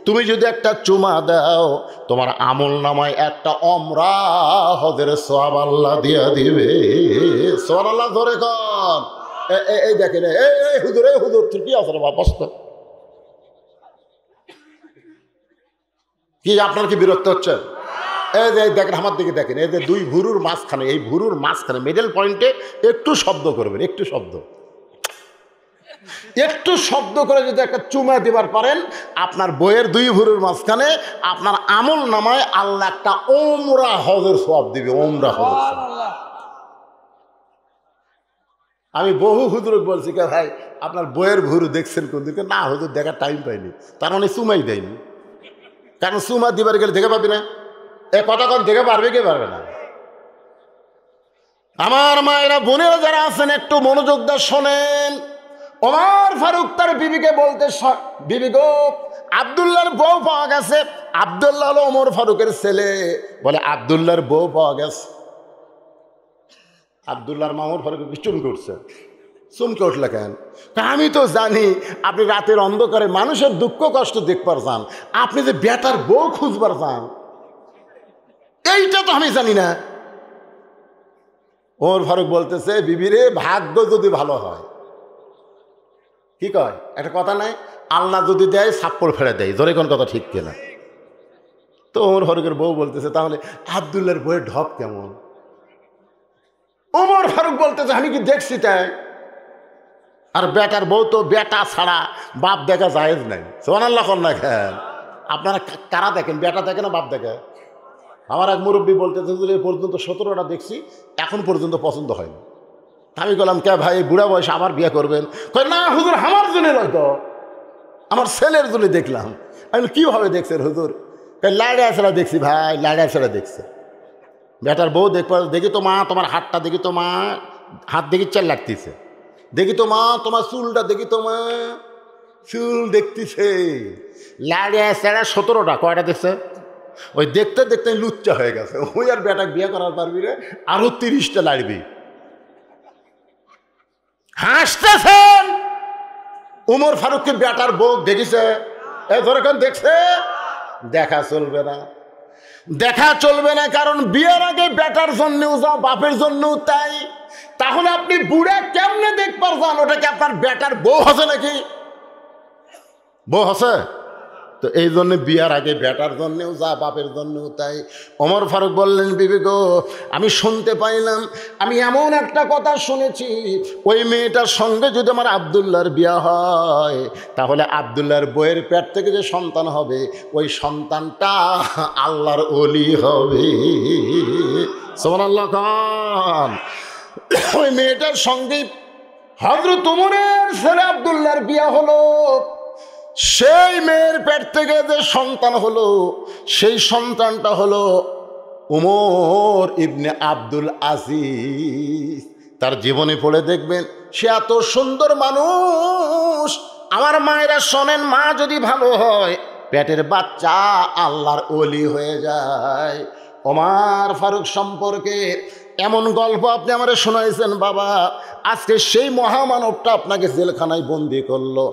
তুমি যদি একটা চুমা দাও, তোমার আমল নামায় একটা ওমরা হজের সওয়াব আল্লাহ দিয়া দিবে। সুবহানাল্লাহ, ধরে কর। এই দেখেন, এই হুজুর, এই হুজুর কি আছে রে বাবা? কি আপনার কি বিরক্ত হচ্ছে? এই যে দেখেন, আমার দিকে দেখেন, এই যে দুই ভুরুর মাঝখানে, এই ভুরুর মাঝখানে মিডল পয়েন্টে একটু শব্দ করবেন, একটু শব্দ করে যদি একটা চুমা দিবার পারেন, আপনার বইয়ের দুই ভুরুর মাঝখানে আপনার আমল নামায় আল্লাহ একটা ওমরা হজের সওয়াব দিবে। ওমরা হজের সওয়াব। আমি বহু হুজুরকে বলছি, কে ভাই আপনার বইয়ের ভুরু দেখছেন কোন দিকে? না হুজুর, দেখার টাইম পাইনি। তার মানে চুমাই দেয়নি, কারণ চুমা দিবার গেলে দেখে পাবি না। এ কথা কোন দেখে পারবে, কে পারবে না? আমার মায়েরা বোনেরা যারা আছেন, একটু মনোযোগ দিয়ে শোনেন। ওমর ফারুক তার বিবিকে বলতে, বিবি গো, আব্দুল্লাহর বউ পাওয়া গেছে। আব্দুল্লাহ হলো ওমর ফারুকের ছেলে। বলে আব্দুল্লাহর বউ পাওয়া গেছে। আব্দুল্লাহর মা ওমর ফারুক চমকে উঠছে। চমকে উঠলে কেন? আমি তো জানি আপনি রাতের অন্ধকারে মানুষের দুঃখ কষ্ট দেখবার চান, আপনি যে বেটার বউ খুঁজবার চান, এইটা তো আমি জানি না। ওমর ফারুক বলতেছে, বিবিরে ভাগ্য যদি ভালো হয়, কি কয় একটা কথা নাই, আল্লাহ যদি দেয় ছাপ্পড় ফেলে দেয়, জোরে কোন কথা ঠিক কিনা? তো ওমর ফারুকের বউ বলতেছে, তাহলে আব্দুল্লাহর বউয়ের ঢপ কেমন? ওমর ফারুক বলতেছে, আমি কি দেখছি তাই? আর বেটার বউ তো বেটা ছাড়া বাপ দেখা জায়েজ নাই। সুবহানাল্লাহ না? খেন আপনারা কারা দেখেন, বেটা দেখে না বাপ দেখে? আমার এক মুরব্বী বলতেছে, এ পর্যন্ত 17টা দেখছি, এখন পর্যন্ত পছন্দ হয়নি। আমি বললাম, কে ভাই বুড়া বয়সে আবার বিয়ে করবেন? কয় না হুজুর, আমার জন্য নয়তো, আমার ছেলের জন্য দেখলাম। আমি কীভাবে দেখছেন হুজুর? লাইড়া ছেড়া দেখছি ভাই, লাইড়া ছেড়া দেখছে। বেটার বউ দেখি তো মা তোমার হাতটা, দেখি তো মা হাত দেখি চাল লাগতেছে, দেখি তো মা তোমার চুলটা, দেখি তো মা চুল দেখতেছে। লাইড়া ছেড়া 17টা, কয়টা দেখছে? ওই দেখতে দেখতে লুচ্চা হয়ে গেছে। ওই আর বেটাকে বিয়ে করার পারবি রে, আরো 30টা লাড়বি। হাসতেছেন। ওমর ফারুককে বেটার বউ দেখিছে, এরকম দেখছে। দেখা চলবে না, দেখা চলবে না, কারণ বিয়ের আগে বেটার জন্যও যা, বাপের জন্যও তাই। তাহলে আপনি বুড়া কেমনে দেখবার যান? ওটা কি আপনার বেটার বউ হসে নাকি? বউ হসে? তো এই জন্য বিয়ার আগে বেটার জন্যেও যা, বাপের জন্যও তাই। ওমর ফারুক বললেন, বিবি গো, আমি শুনতে পাইলাম, আমি এমন একটা কথা শুনেছি, ওই মেয়েটার সঙ্গে যদি আমার আব্দুল্লাহর বিয়া হয়, তাহলে আব্দুল্লাহর বইয়ের পেট থেকে যে সন্তান হবে, ওই সন্তানটা আল্লাহর ওলি হবে। সুবহানাল্লাহ খান। ওই মেয়েটার সঙ্গে হযরত ওমরের ছেলে আব্দুল্লাহর বিয়া হলো। সেই মেয়ের পেট থেকে যে সন্তান হলো, সেই সন্তানটা হলো উমর ইবনে আব্দুল আজিজ। তার জীবনে পড়ে দেখবেন, সে এত সুন্দর মানুষ। আমার মায়েরা শোনেন, মা যদি ভালো হয়, পেটের বাচ্চা আল্লাহর ওলি হয়ে যায়। ওমর ফারুক সম্পর্কে এমন গল্প আপনি আমারে শোনাইছেন বাবা, আজকে সেই মহামানবটা আপনাকে জেলখানায় বন্দি করলো।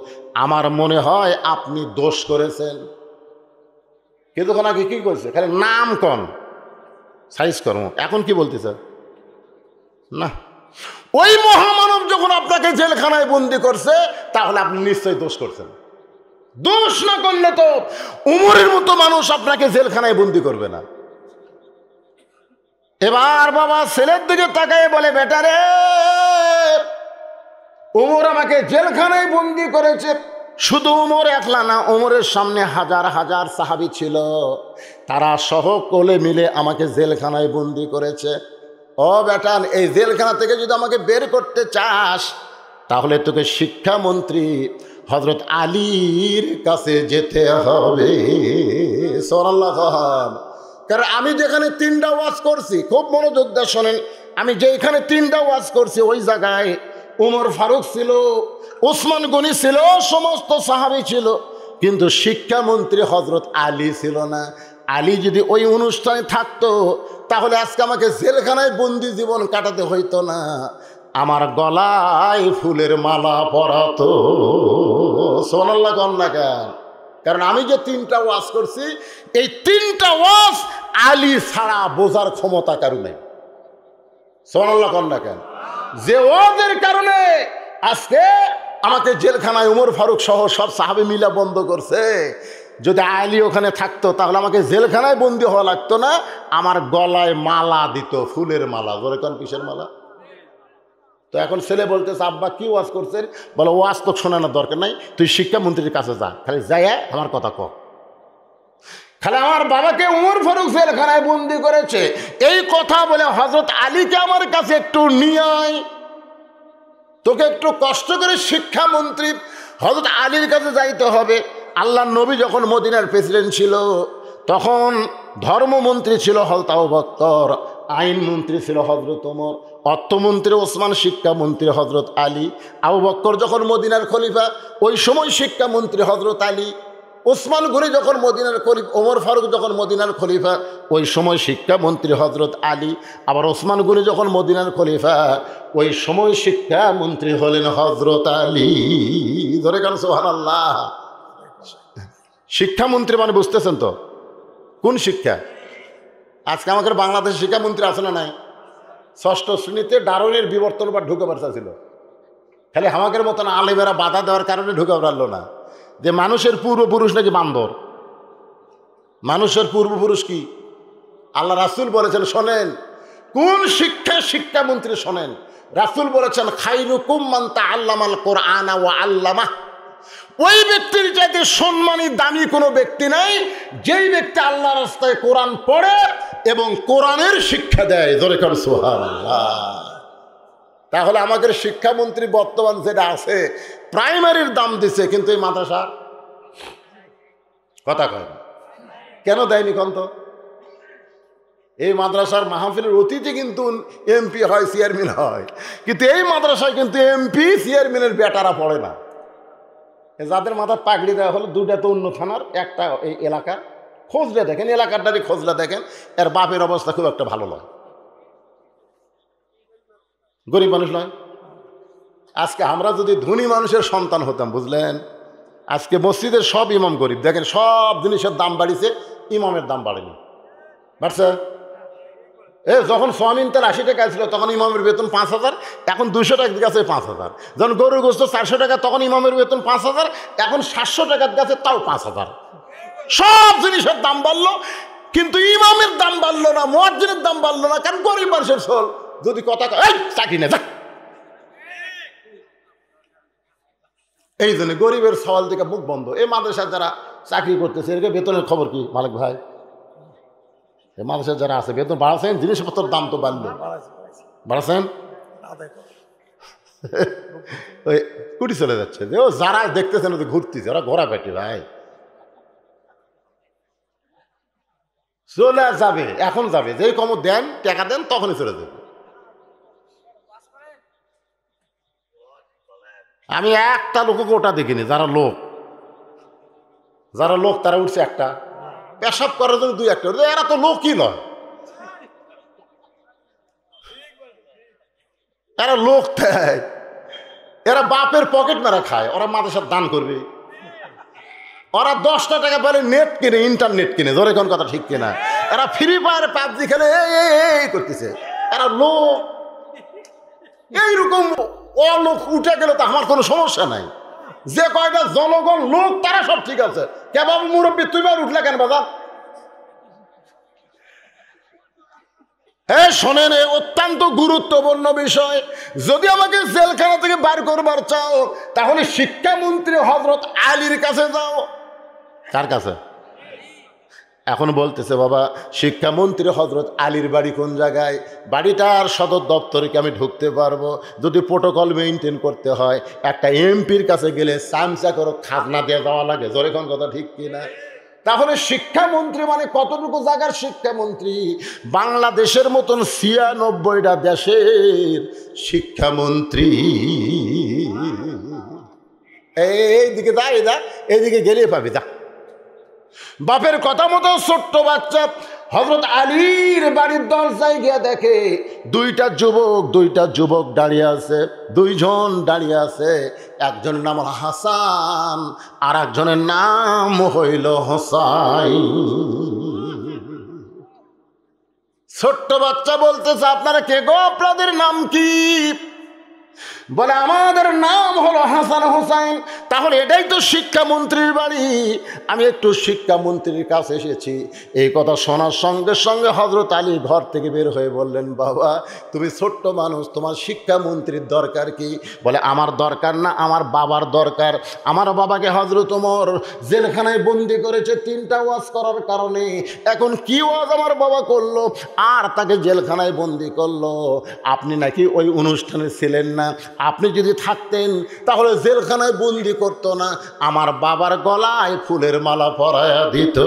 আমার মনে হয় আপনি দোষ করেছেন। কিন্তু আগে কি করছে? খালি নাম কন, সাইজ কর্ম। এখন কি বলতে স্যার? না, ওই মহামানব যখন আপনাকে জেলখানায় বন্দি করছে তাহলে আপনি নিশ্চয়ই দোষ করছেন। দোষ না করলে তো উমরের মতো মানুষ আপনাকে জেলখানায় বন্দি করবে না। এবার বাবা ছেলের দিকে তাকায় বলে, বেটা রে, উমর আমাকে জেলখানায় বন্দি করেছে। শুধু উমর একলা না, উমরের সামনে হাজার হাজার সাহাবী ছিল, তারা সহ কোলে মিলে আমাকে জেলখানায় বন্দি করেছে। ও বেটা, এই জেলখানা থেকে যদি আমাকে বের করতে চাস তাহলে তোকে শিক্ষামন্ত্রী হযরত আলীর কাছে যেতে হবে। সুবহানাল্লাহ। কারণ আমি যেখানে 3টা ওয়াজ করছি, খুব মনোযোগ দিয়ে শোনেন, আমি যেখানে 3টা ওয়াজ করছি ওই জায়গায় উমর ফারুক ছিল, ওসমান গনি ছিল, সমস্ত সাহাবী ছিল, কিন্তু শিক্ষামন্ত্রী হযরত আলী ছিল না। আলী যদি ওই অনুষ্ঠানে থাকতো তাহলে আজকে আমাকে জেলখানায় বন্দি জীবন কাটাতে হইতো না, আমার গলায় ফুলের মালা পরাতো। সুবহানাল্লাহ কন্যা কেন? কারণ আমি যে 3টা ওয়াজ করছি, এই 3টা ওয়াজ আলী ছাড়া বোঝার ক্ষমতা কারো নেই। সুবহানাল্লাহ কন্যা কেন? যে ওয়াজের কারণে আজকে আমাকে জেলখানায় উমর ফারুক সহ সব সাহাবী মিলা বন্ধ করছে, যদি আলী ওখানে থাকতো তাহলে আমাকে জেলখানায় বন্দি হওয়া লাগতো না, আমার গলায় মালা দিত, ফুলের মালা। ধরে কোন কিসের মালা? তো এখন ছেলে বলতেছে, আব্বা কি ওয়াজ করছেন? বলো, ওয়াজ তো শোনানোর দরকার নাই, তুই শিক্ষামন্ত্রীর কাছে যা, খালি যাই আমার কথা ক। খালি আমার বাবাকে উমর ফারুক জেলখানায় বন্দি করেছে এই কথা বলে হযরত আলীকে আমার কাছে একটু নিয়ে আয়, তোকে একটু কষ্ট করে শিক্ষামন্ত্রী হযরত আলীর কাছে যাইতে হবে। আল্লাহর নবী যখন মদিনার প্রেসিডেন্ট ছিল তখন ধর্মমন্ত্রী ছিল হযরত আবু বকর, আইনমন্ত্রী ছিল হযরত ওমর, অর্থমন্ত্রী ওসমান, শিক্ষামন্ত্রী হযরত আলী। আবু বকর যখন মদিনার খলিফা ওই সময় শিক্ষামন্ত্রী হযরত আলী। ওসমান গনি যখন মদিনার খলিফা, ওমর ফারুক যখন মদিনার খলিফা ওই সময় শিক্ষামন্ত্রী হযরত আলী। আবার ওসমান গনি যখন মদিনার খলিফা ওই সময় শিক্ষামন্ত্রী হলেন হযরত আলী। ধরে কেন? সুবহানাল্লাহ। শিক্ষামন্ত্রী মানে বুঝতেছেন তো কোন শিক্ষা? আজকে আমাদের বাংলাদেশের শিক্ষামন্ত্রী আছে না নাই? 6ষ্ঠ শ্রেণীতে ডারউইনের বিবর্তন বা ঢুকে পারছিল, খালি আমাদের মতন আলেমেরা বাধা দেওয়ার কারণে ঢুকে পারলো না। যে মানুষের পূর্বপুরুষ নাকি বান্দর। মানুষের পূর্বপুরুষ কি? আল্লাহ রাসূল বলেছেন, শোনেন কোন শিক্ষা শিক্ষামন্ত্রী শোনেন। রাসূল বলেছেন, খায়রুকুম মান তাআল্লামাল কুরআনা ওয়া আল্লামাহ। ওই ব্যক্তির চাইতে সম্মানী দামি কোনো ব্যক্তি নাই যেই ব্যক্তি আল্লাহর রাস্তায় কোরআন পড়ে এবং কোরআনের শিক্ষা দেয়। জোরে কর সুবহানাল্লাহ। তাহলে আমাদের শিক্ষামন্ত্রী বর্তমান যেটা আছে, প্রাইমারির দাম দিছে, কিন্তু এই মাদ্রাসা কথা কয় না। কেন দেয়নি কন্ত? এই মাদ্রাসার মাহফিলের অতিথি কিন্তু এমপি হয়, চেয়ারম্যান হয়, কিন্তু এই মাদ্রাসায় কিন্তু এমপি চেয়ারম্যানের বেটারা পড়ে না। যাদের মাথার পাগড়ি দেওয়া হলো 2টা তো অন্য থানার, একটা এই এলাকার। খোঁজলে দেখেন, এলাকারটারই খোঁজলে দেখেন, এর বাপের অবস্থা খুব একটা ভালো নয়, গরিব মানুষ নয়। আজকে আমরা যদি ধনী মানুষের সন্তান হতাম, বুঝলেন, আজকে মসজিদের সব ইমাম গরিব। দেখেন সব জিনিসের দাম বাড়িছে, ইমামের দাম বাড়েনি, বাড়ছে। যখন সোয়াবিন তেল 80 টাকা ছিল তখন ইমামের বেতন 5,000, এখন 200 টাকার কাছে 5,000। যখন গরুর গোস্ত 400 টাকা তখন ইমামের বেতন 5,000, এখন 700 টাকার কাছে তাও 5,000। সব জিনিসের দাম বাড়লো, কিন্তু ইমামের দাম বাড়লো না, মুয়াজ্জিনের দাম বাড়লো না। কারণ গরিব মানুষের চল যদি কথা চাকরি না যাক, এই জন্য গরিবের সওয়াল থেকে মুখ বন্ধ। এই মাদ্রাসায় যারা চাকরি করতেছে এর বেতনের খবর কি মালিক ভাই? এই মাদ্রাসায় যারা আছে বেতন বাড়াচ্ছেন, জিনিসপত্রের দাম তো বাড়লো, বাড়াচ্ছেন, ওই কুটি চলে যাচ্ছে। যে ও যারা দেখতেছেন ওদের ঘুরতেছে, ওরা ঘোরা পেটে ভাই, চলে যাবে, এখন যাবে, যেই কম দেন টাকা দেন তখনই চলে যাবে। আমি একটা লোককে ওটা দেখিনি, যারা লোক তারা উঠছে একটা, পেশাব করার জন্য 2-1টা, এরা তো লোকই নয়, এরা লোক দেয়, এরা বাপের পকেট মারা খায়। ওরা মাদ্রাসার দান করবে, ওরা 10টা টাকা পেলে নেট কিনে, ইন্টারনেট কিনে। ধরে কোন কথা ঠিক কিনা? এরা ফ্রি ফায়ার পাবজি খেলে এই করতেছে, এরা লোক। এইরকম অলোক উঠে গেলে তো আমার কোনো সমস্যা নাই। যে কয়টা জনগণ লোক তারা সব ঠিক আছে। কে বাবু মুরব্বী তুমি আর উঠলে কেন বাবা? শোনেন, অত্যন্ত গুরুত্বপূর্ণ বিষয়। যদি আমাকে জেলখানা থেকে বার করবার চাও তাহলে শিক্ষামন্ত্রী হযরত আলীর কাছে যাও। কার কাছে? এখন বলতেছে বাবা শিক্ষামন্ত্রী হযরত আলীর বাড়ি কোন জায়গায়? বাড়িটার সদর দপ্তরে কি আমি ঢুকতে পারবো? যদি প্রোটোকল মেনটেন করতে হয় একটা এমপির কাছে গেলে চামচা করে খাজনা দিয়ে যাওয়া লাগে। জোরে কোন কথা ঠিক কিনা? তাহলে শিক্ষামন্ত্রী মানে কতটুকু জায়গার শিক্ষামন্ত্রী? বাংলাদেশের মতন ৯৬টা দেশের শিক্ষামন্ত্রী। এইদিকে যা, এইদিকে গেলে পাবি যা। বাপের কথা মতো ছোট্ট বাচ্চা হযরত আলীর বাড়ির দরজায় গিয়া দেখে দুইটা যুবক দাঁড়িয়ে আছে। দুইজন দাঁড়িয়ে আছে, একজনের নাম হাসান আর একজনের নাম হইল হোসাইন। ছোট্ট বাচ্চা বলতেছে আপনারা কে গো, আপনাদের নাম কি? বলে আমাদের নাম হলো হাসান হোসাইন। তাহলে এটাই তো শিক্ষামন্ত্রীর বাড়ি। আমি একটু শিক্ষামন্ত্রীর কাছে এসেছি। এই কথা শোনার সঙ্গে সঙ্গে হযরত আলী ঘর থেকে বের হয়ে বললেন বাবা তুমি ছোট্ট মানুষ, তোমার শিক্ষামন্ত্রীর দরকার কি? বলে আমার দরকার না, আমার বাবার দরকার। আমার বাবাকে হযরত ওমর জেলখানায় বন্দি করেছে 3টা ওয়াজ করার কারণে। এখন কি ওয়াজ আমার বাবা করলো আর তাকে জেলখানায় বন্দি করলো? আপনি নাকি ওই অনুষ্ঠানে ছিলেন না। আপনি যদি থাকতেন তাহলে জেলখানায় বন্দি করতো না, আমার বাবার গলায় ফুলের মালা পরায়া দিত।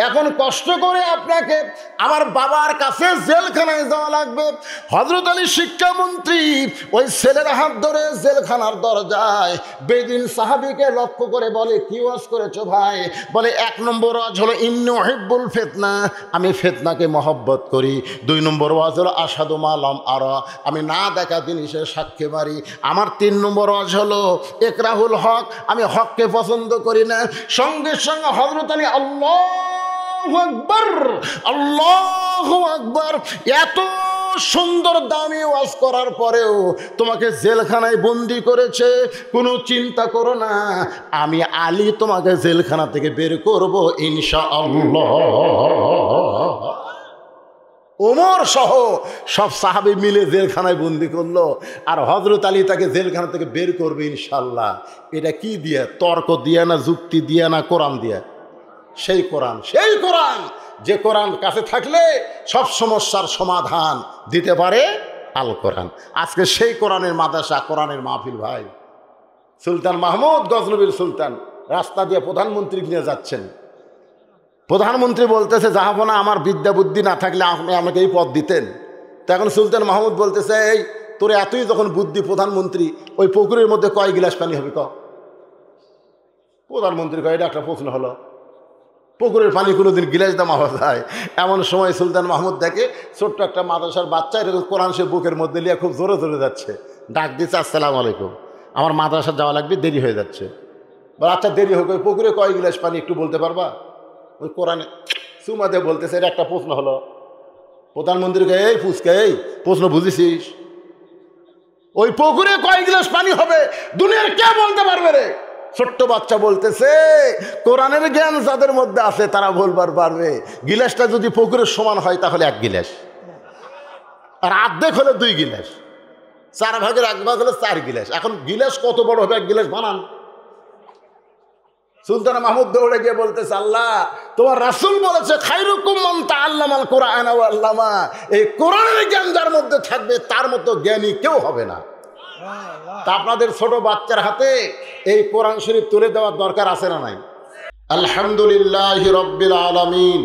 এখন কষ্ট করে আপনাকে আমার বাবার কাছে জেলখানায় যাওয়া লাগবে। হযরত আলী শিক্ষামন্ত্রী ওই ছেলের হাত ধরে জেলখানার দরজায় বেদিন সাহাবীকে লক্ষ্য করে বলে কি ওয়াজ করেছো ভাই? বলে 1 নম্বর ওয়াজ হলো ইন্নী উহিব্বুল ফিতনা, আমি ফিতনাকে মহব্বত করি। 2 নম্বর ওয়াজ হলো আশহাদু মা লাম আরা, আমি না দেখা জিনিসের সাক্ষী মারি। আমার 3 নম্বর ওয়াজ হলো ইকরাহুল হক, আমি হককে পছন্দ করি না। সঙ্গে সঙ্গে হযরত আলী আল্লাহু আকবার, আল্লাহু আকবার, এত সুন্দর দামি ওয়াজ করার পরেও তোমাকে জেলখানায় বন্দি করেছে, কোনো চিন্তা করো না, আমি আলী তোমাকে জেলখানা থেকে বের করব ইনশাআল্লাহ। ওমর সহ সব সাহাবী মিলে জেলখানায় বন্দি করলো, আর হযরত আলী তাকে জেলখানা থেকে বের করবে ইনশাআল্লাহ। এটা কি দিয়ে? তর্ক দিয়ে না, যুক্তি দিয়ে না, কোরআন দিয়ে। সেই কোরআন যে কোরআন কাছে থাকলে সব সমস্যার সমাধান দিতে পারে আল কোরআন। আজকে সেই কোরআনের মাদ্রাসা, কোরআনের মাহফিল। ভাই সুলতান মাহমুদ গজনবীর সুলতান রাস্তা দিয়ে প্রধানমন্ত্রী নিয়ে যাচ্ছেন। প্রধানমন্ত্রী বলতেছে জাহাপনা আমার বিদ্যা বুদ্ধি না থাকলে আপনি আমাকে এই পদ দিতেন। তখন সুলতান মাহমুদ বলতেছে এই তোর এতই যখন বুদ্ধি প্রধানমন্ত্রী, ওই পুকুরের মধ্যে কয় গিলাস পানি হবে ক? প্রধানমন্ত্রী কয় এটা একটা প্রশ্ন হলো, পুকুরের পানি কোনোদিন গিলাস দামা হওয়া যায়? এমন সময় সুলতান মাহমুদ দেখে ছোট্ট একটা মাদ্রাসার বাচ্চা এরকম কোরআন সে বুকের মধ্যে নিয়ে খুব জোরে জোরে যাচ্ছে। ডাক দিচ্ছে আসসালামু আলাইকুম, আমার মাদ্রাসা যাওয়া লাগবে, দেরি হয়ে যাচ্ছে। বলে আচ্ছা দেরি হোক, ওই পুকুরে কয় গিলাস পানি একটু বলতে পারবা? ওই কোরআনে সুমাদে বলতেছে এটা একটা প্রশ্ন হলো। প্রধানমন্ত্রীকে এই ফুসকে এই প্রশ্ন বুঝেছিস? ওই পুকুরে কয় গিলাস পানি হবে দুনিয়ার কে বলতে পারবে রে? ছোট্ট বাচ্চা বলতেছে কোরআনের জ্ঞান যাদের মধ্যে আছে তারা বলবার পারবে। গিলাসটা যদি পুকুরের সমান হয় তাহলে 1 গিলাস, আর অর্ধেক হলে 2 গিলাস, 4 ভাগের 1 ভাগ হলে 4 গিলাস। এখন গিলাস কত বড় হবে? 1 গিলাস বানান। সুলতান মাহমুদ দৌড়ে গিয়ে বলতেছে আল্লাহ তোমার রাসূল বলেছে খায়রুকুম মান তাআল্লামাল কুরআনা ওয়া আল্লামা, এই কোরআনের জ্ঞান যার মধ্যে থাকবে তার মতো জ্ঞানী কেউ হবে না। তা আপনাদের ছোট বাচ্চার হাতে এই কোরআন শরীফ তুলে দেওয়ার দরকার আছে না নাই? আলহামদুলিল্লাহি রাব্বিল আলামিন,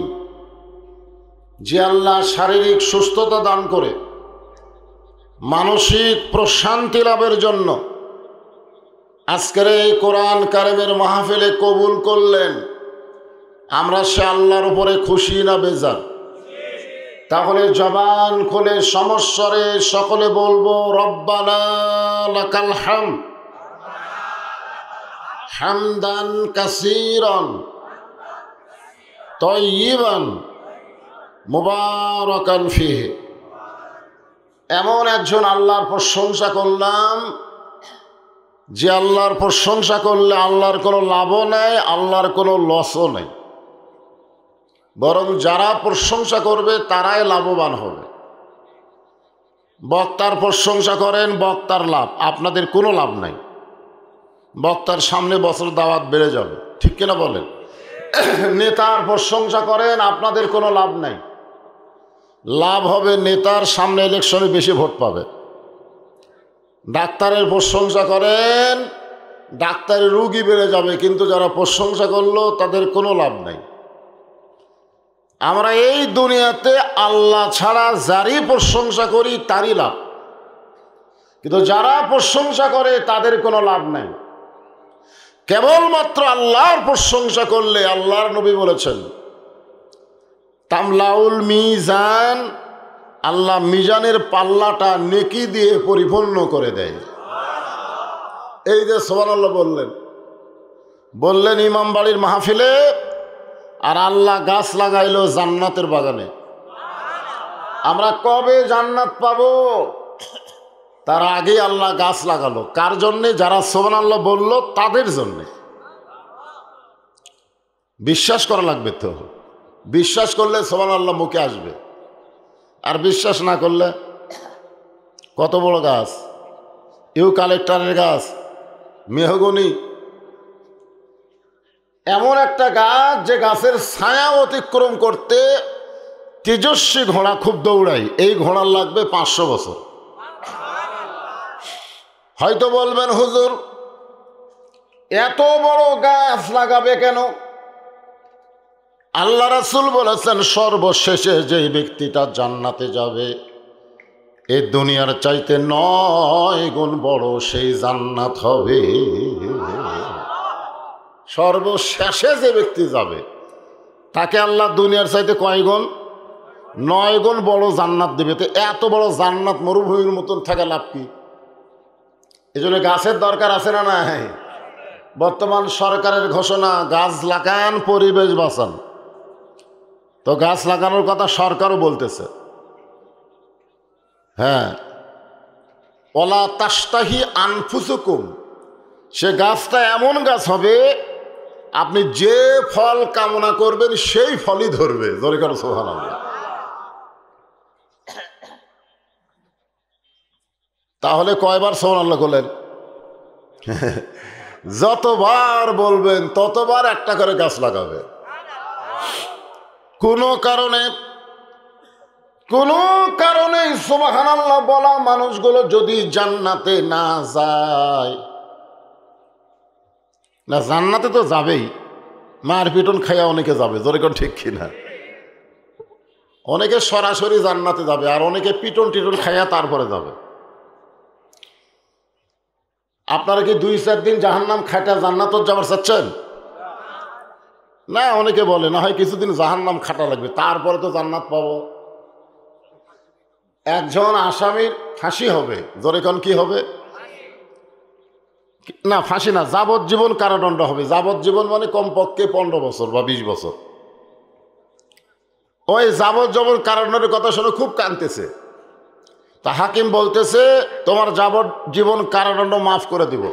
যে আল্লাহ শারীরিক সুস্থতা দান করে মানসিক প্রশান্তি লাভের জন্য আজকের এই কোরআন কারিমের মাহফিলে কবুল করলেন। আমরা সে আল্লাহর উপরে খুশি না বেজার? তাহলে জবান খুলে সমস্বরে সকলে বলবো রব্বানা লাকাল হামদ হামদান কাসীরান তাইয়িবান মুবারাকান ফীহি। এমন একজন আল্লাহর প্রশংসা করলাম যে আল্লাহর প্রশংসা করলে আল্লাহর কোনো লাভও নেই, আল্লাহর কোনো লসও নেই, বরং যারা প্রশংসা করবে তারাই লাভবান হবে। বক্তার প্রশংসা করেন, বক্তার লাভ, আপনাদের কোনো লাভ নাই। বক্তার সামনে বছর দাওয়াত বেড়ে যাবে, ঠিক কিনা বলেন? নেতার প্রশংসা করেন, আপনাদের কোনো লাভ নাই। লাভ হবে নেতার সামনে ইলেকশনে বেশি ভোট পাবে। ডাক্তারের প্রশংসা করেন, ডাক্তারের রুগী বেড়ে যাবে, কিন্তু যারা প্রশংসা করলো তাদের কোনো লাভ নাই। আমরা এই দুনিয়াতে আল্লাহ ছাড়া যারই প্রশংসা করি তারই লাভ, কিন্তু যারা প্রশংসা করে তাদের কোনো লাভ নাই। কেবলমাত্র আল্লাহর প্রশংসা করলে, আল্লাহর নবী বলেছেন তামলাউল মিজান, আল্লাহ মিজানের পাল্লাটা নেকি দিয়ে পরিপূর্ণ করে দেয়। এই যে সুবহানাল্লাহ বললেন ইমাম বাড়ির মাহফিলে, আর আল্লাহ গাছ লাগাইলো জান্নাতের বাগানে। আমরা কবে জান্নাত পাবো তার আগে আল্লাহ গাছ লাগালো। কার জন্যে? যারা সুবহানাল্লাহ বলল তাদের জন্যে। বিশ্বাস করা লাগবে তো। বিশ্বাস করলে সুবহানাল্লাহ মুখে আসবে, আর বিশ্বাস না করলে কত বড় গাছ, ইউক্যালিপটাসের গাছ, মেহগনি, এমন একটা গাছ যে গাছের ছায়া অতিক্রম করতে তেজস্বী ঘোড়া খুব দৌড়ায়, এই ঘোড়ার লাগবে 500 বছর। হয়তো বলবেন হুজুর এত বড় গাছ লাগাবে কেন? আল্লাহ রাসূল বলেছেন সর্বশেষে যেই ব্যক্তিটা জান্নাতে যাবে এই দুনিয়ার চাইতে 9 গুণ বড় সেই জান্নাত হবে। সর্বশেষে যে ব্যক্তি যাবে তাকে আল্লাহ দুনিয়ার চাইতে কয় গুণ? 9 গুণ বড় জান্নাত দেবে। তো এত বড় জান্নাত মরুভূমির মতন থাকা লাভ কি? এই জন্য গাছের দরকার আছে না নাই? বর্তমান সরকারের ঘোষণা গাছ লাগান, পরিবেশ বাঁচান। তো গাছ লাগানোর কথা সরকারও বলতেছে। হ্যাঁ, ওয়ালা তাশতাহি আনফুসুকুম, সে গাছটা এমন গাছ হবে আপনি যে ফল কামনা করবেন সেই ফলই ধরবে। জোরে করে সুবহানাল্লাহ। তাহলে কয়বার সুবহানাল্লাহ করলেন? যতবার বলবেন ততবার একটা করে গাছ লাগাবে। কোনো কারণে সুবহানাল্লাহ বলা মানুষগুলো যদি জান্নাতে না যায়, না জান্নাতে তো যাবেই, মার পিটন খাইয়া অনেকে যাবে। জোরে কোন ঠিক কিনা? অনেকে সরাসরি জান্নাতে যাবে, আর অনেকে পিটন টিটন খাইয়া তারপরে যাবে। আপনারা কি 2-4 দিন জাহান্নাম খাটা জান্নাত যাবার চাচ্ছেন? না, অনেকে বলে না হয় কিছুদিন জাহান্নাম খাটা লাগবে তারপরে তো জান্নাত পাবো। একজন আসামির ফাঁসি হবে। জোরে কোন কি হবে? না, ফাঁসি না, যাবজ্জীবন কারাদণ্ড হবে। যাবজ্জীবন মানে কমপক্ষে 15 বছর বা 20 বছর। ওই যাবজ্জীবন কারাদণ্ডের কথা শুনে খুব কাঁদতেছে। তা হাকিম বলতেছে তোমার যাবজ্জীবন কারাদণ্ড মাফ করে দিব।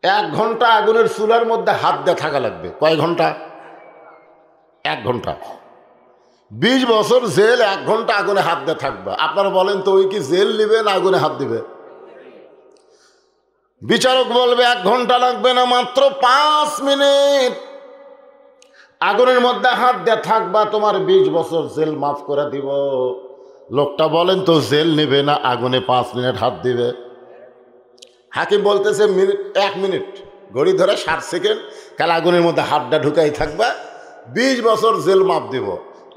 1 ঘন্টা আগুনের চুলার মধ্যে হাত দিয়ে থাকা লাগবে। কয় ঘন্টা? 1 ঘন্টা। 20 বছর জেল, 1 ঘন্টা আগুনে হাত দিয়ে থাকবে। আপনারা বলেন তো ওই কি জেল নিবে না আগুনে হাত দিবে? বিচারক বলবে 1 ঘন্টা লাগবে না, মাত্র 5 মিনিট আগুনের মধ্যে হাত দিয়ে থাকবা, তোমার 20 বছর জেল মাফ করে দিব। লোকটা বলেন তো জেল নেবে না আগুনে 5 মিনিট হাত দিবে? হাকিম বলতেছে 1 মিনিট, ঘড়ি ধরে 60 সেকেন্ড কাল আগুনের মধ্যে হাতটা ঢুকাই থাকবা, 20 বছর জেল মাফ দিব।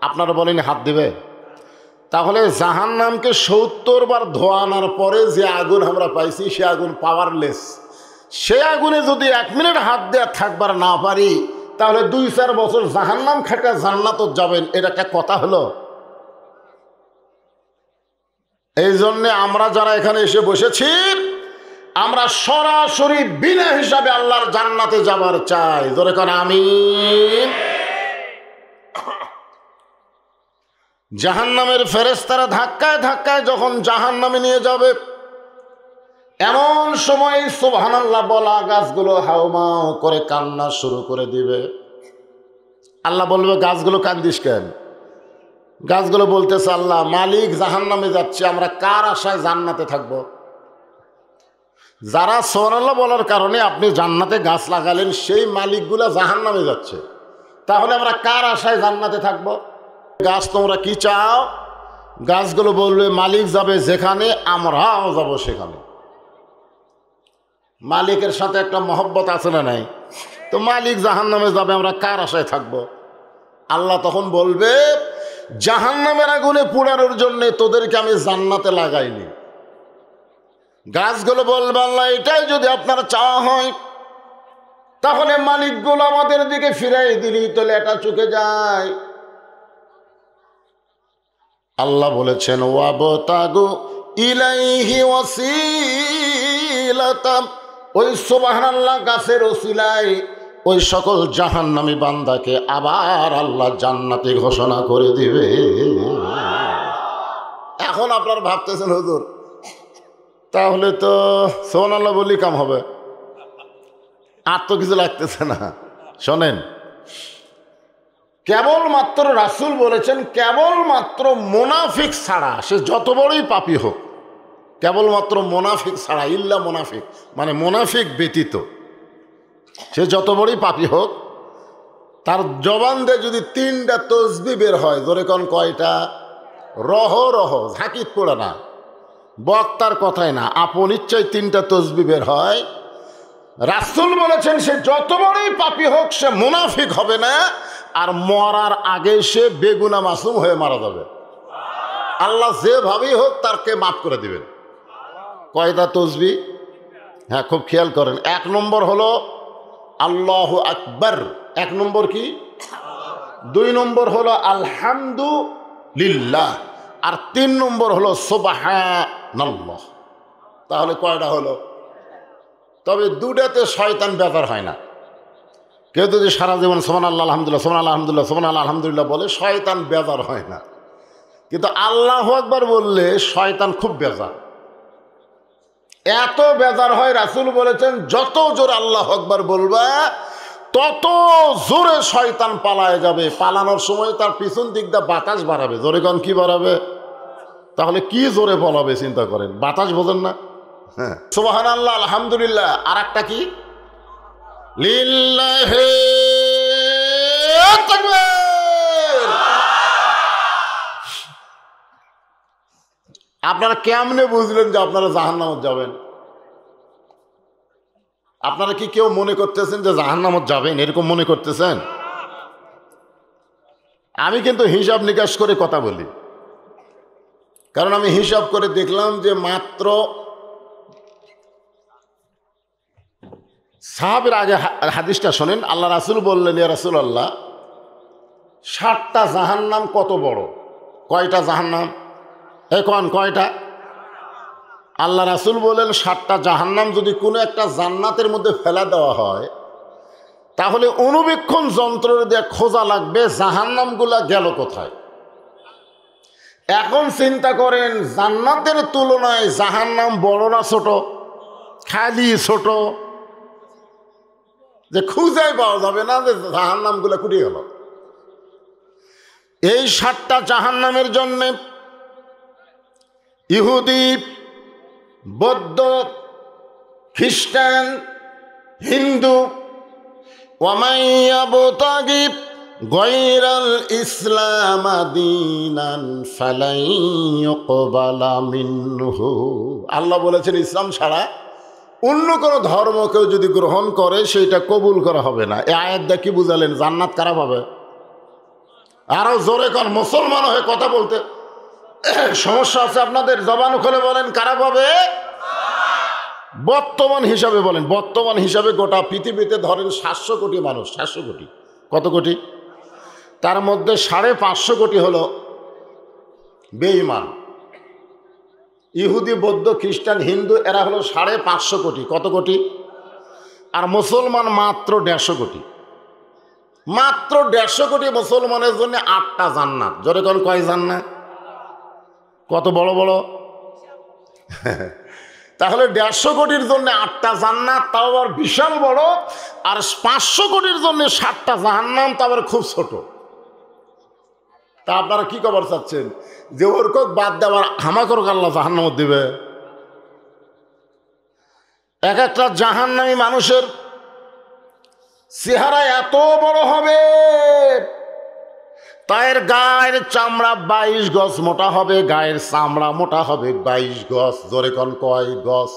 আপনারা বলেন হাত দিবে? তাহলে জাহান্নামকে 70 বার ধোয়া আনার পরে যে আগুন আমরা পাইছি সে আগুন পাওয়ারলেস। সে আগুনে যদি 1 মিনিট হাত দেওয়া থাকবার না পারি তাহলে 2-4 বছর জাহান্নাম খাটা জান্নাত যাবেন, এটা একটা কথা হলো? এই জন্যে আমরা যারা এখানে এসে বসেছি আমরা সরাসরি বিনা হিসাবে আল্লাহর জান্নাতে যাবার চাই। জোরে করে আমিন। জাহান্নামের ফেরেশতারা ধাক্কায় ধাক্কায় যখন জাহান্নামে নিয়ে যাবে, এমন সময় সুবহানাল্লাহ বলা গাছগুলো হাউমাউ করে কান্না শুরু করে দিবে। আল্লাহ বলবে, গাছগুলো কান্দিস কেন? গাছগুলো বলতেছে, আল্লাহ মালিক জাহান্নামে যাচ্ছে, আমরা কার আশায় জান্নাতে থাকব? যারা সুবহানাল্লাহ বলার কারণে আপনি জান্নাতে গাছ লাগালেন, সেই মালিকগুলা জাহান্নামে যাচ্ছে, তাহলে আমরা কার আশায় জান্নাতে থাকব? গাছ তোমরা কি চাও? গাছগুলো বলবে, মালিক যাবে যেখানে আমরাও যাব সেখানে। মালিকের সাথে একটা মহব্বত আছে না নাই? তো মালিক জাহান্নামে যাবে, আমরা কার আশায় থাকব? আল্লাহ তখন বলবে, জাহান্নামের আগুনে পোড়ানোর জন্য তোদেরকে আমি জান্নাতে লাগাইনি। গাছগুলো বলবে, আল্লাহ এটাই যদি আপনার চাওয়া হয়, তাহলে মালিকগুলো আমাদের দিকে ফিরাই দিলি তো লেটা চুকে যায়। আল্লাহ বলেছেন, ওয়াবতাগু ইলাইহি ওয়াসিলাতাম, ওই সুবহানাল্লাহ গাছের ওসিলায় ওই সকল জাহান্নামী বান্দাকে আবার আল্লাহ জান্নাতে ঘোষণা করে দিবে। এখন আপনারা ভাবতেছেন, হুজুর তাহলে তো সুবহানাল্লাহ বলি কাম হবে, আর তো কিছু লাগতেছে না। শোনেন, কেবলমাত্র রাসূল বলেছেন, কেবলমাত্র মুনাফিক ছাড়া, সে যত বড়ই পাপী হোক, কেবলমাত্র মুনাফিক ছাড়া, ইল্লা মুনাফিক মানে মুনাফিক ব্যতীত, সে যত বড়ই পাপী হোক, তার জবান দিয়ে যদি 3টা তসবিহ বের হয়, ধরে কোন কয়টা? রহ রহ, ঝাঁকিত পড়ে না, বক্তার কথাই না, আপন ইচ্ছায় 3টা তসবিহ বের হয়, রাসূল বলেছেন সে যত বড়ই পাপী হোক, সে মুনাফিক হবে না, আর মরার আগে সে বেগুনা মাসুম হয়ে মারা যাবে। আল্লাহ যেভাবেই হোক তারকে মাফ করে দিবেন। কয়টা তসবিহ? হ্যাঁ, খুব খেয়াল করেন। 1 নম্বর হলো আল্লাহু আকবার, 1 নম্বর কি? 2 নম্বর হলো আলহামদুলিল্লাহ, আর 3 নম্বর হলো সুবহানাল্লাহ। তাহলে কয়টা হলো? তবে 2টাতে শয়তান বেজার হয় না। কেউ যদি সারা জীবন সুবহানাল্লাহ আলহামদুলিল্লাহ সুবহানাল্লাহ আলহামদুলিল্লাহ সুবহানাল্লাহ আলহামদুলিল্লাহ বলে, শয়তান বেজার হয় না। কিন্তু আল্লাহু আকবার বললে শয়তান খুব বেজার। এত বেজার হয়, রাসূল বলেছেন যত জোরে আল্লাহু আকবার বলবা তত জোরে শয়তান পালায় যাবে। পালানোর সময় তার পিছন দিক দিয়ে বাতাস বাড়াবে। জোরে কোন কি বাড়াবে? তাহলে কি জোরে বলাবে চিন্তা করেন, বাতাস বোঝেন না? হ্যাঁ, সুবহানাল্লাহ আলহামদুলিল্লাহ। আর একটা কি? লিল্লাহি তাকবীর। আপনারা কেমনে বুঝলেন যে আপনারা জাহান্নামে যাবেন? আপনারা কি কেউ মনে করতেছেন যে জাহান্নামে যাবেন, এরকম মনে করতেছেন? আমি কিন্তু হিসাব নিকাশ করে কথা বলি, কারণ আমি হিসাব করে দেখলাম যে মাত্র সাহাবের আগে হাদিসটা শোনেন। আল্লাহ রাসূল বললেন, ইয়া রাসূলুল্লাহ 60টা জাহান্নাম কত বড়? কয়টা জাহান্নাম? এখন কয়টা? আল্লাহ রাসূল বলেন 60টা জাহান্নাম যদি কোনো একটা জান্নাতের মধ্যে ফেলা দেওয়া হয়, তাহলে অনুবীক্ষণ যন্ত্র দিয়ে খোঁজা লাগবে জাহান্নামগুলা গেল কোথায়। এখন চিন্তা করেন, জান্নাতের তুলনায় জাহান্নাম বড় না ছোট? খালি ছোট, যে খুঁজেই পাওয়া যাবে না যে জাহান্নামগুলা কুড়িয়ে গেল। এই 60টা জাহান্নামের জন্য ইহুদি, বৌদ্ধ, খ্রিস্টান, হিন্দু, ওয়ামাইয়াবতাগি গায়রাল ইসলাম দীনান ফালাই ইউকবালা মিনহু। আল্লাহ বলেছেন ইসলাম ছাড়া অন্য কোনো ধর্ম কেউ যদি গ্রহণ করে সেইটা কবুল করা হবে না। এই আয়াতটা কি বুঝালেন? জান্নাত কারা পাবে? আরো জোরে কোন, মুসলমান হয়ে কথা বলতে সমস্যা আছে আপনাদের? জবান খুলে বলেন, কারা পাবে? বর্তমান হিসাবে বলেন। বর্তমান হিসাবে গোটা পৃথিবীতে ধরেন 700 কোটি মানুষ। 700 কোটি। কত কোটি? তার মধ্যে 550 কোটি হলো বেঈমান। ইহুদি, বৌদ্ধ, খ্রিস্টান, হিন্দু এরা হলো 550 কোটি। কত কোটি? আর মুসলমান মাত্র 150 কোটি। মাত্র 150 কোটি মুসলমানের জন্য 8টা জান্নাত। জোরে কোন কয় জান্নাত? কত বড় বড়! তাহলে 150 কোটির জন্য 8টা জান্নাত, তাও আবার বিশাল বড়। আর 500 কোটির জন্য 7টা জাহান্নাম, তাও আবার খুব ছোট। তা আপনারা কি খবর চাচ্ছেন যে ওর কক বাদ দেওয়ার হামাকর আল্লাহ জাহান্নাম দিবে? এক একটা জাহান্নামী মানুষের চেহারা এত বড় হবে, তার গায়ের চামড়া 22 গজ মোটা হবে, গায়ের চামড়া মোটা হবে 22 গজ। জোরে কোন কয় গজ?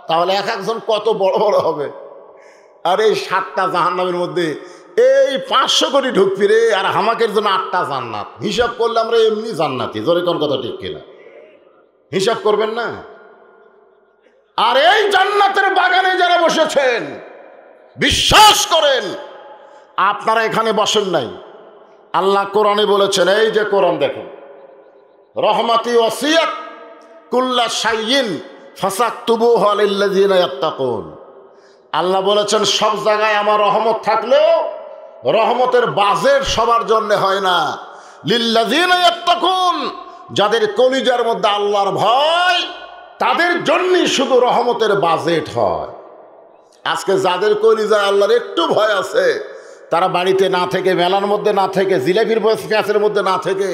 তাহলে এক একজন কত বড় বড় হবে। আর এই 7টা জাহান্নামের মধ্যে এই 500 কোটি ঢুকবি রে, আর হামাকের জন্য 8টা জান্নাত। হিসাব করলে আমরা এমনি জান্নাতি। জোরে কোন কথা ঠিক কিনা? হিসাব করবেন না? আর এই জান্নাতের বাগানে যারা বসেছেন, বিশ্বাস করেন আপনারা এখানে বসেন নাই। আল্লাহ কোরআনে বলেছেন, এই যে কোরআন দেখেন, রহমাতি ওয়াসিয়াত কুল্লা শাইইন ফাসাকতুবুহু লিল্লাযিনা ইয়াত্তাকুন। আল্লাহ বলেছেন সব জায়গায় আমার রহমত থাকলেও রহমতের বাজেট সবার জন্য হয় না। লিল্লাযিনা ইয়াত্তাকুন, যাদের কলিজার মধ্যে আল্লাহর ভয়, তাদের জন্যই শুধু রহমতের বাজেট হয়। আজকে যাদের কলিজায় আল্লাহর একটু ভয় আছে, তারা বাড়িতে না থেকে, মেলার মধ্যে না থেকে, জিলাপির প্যাঁচের মধ্যে না থেকে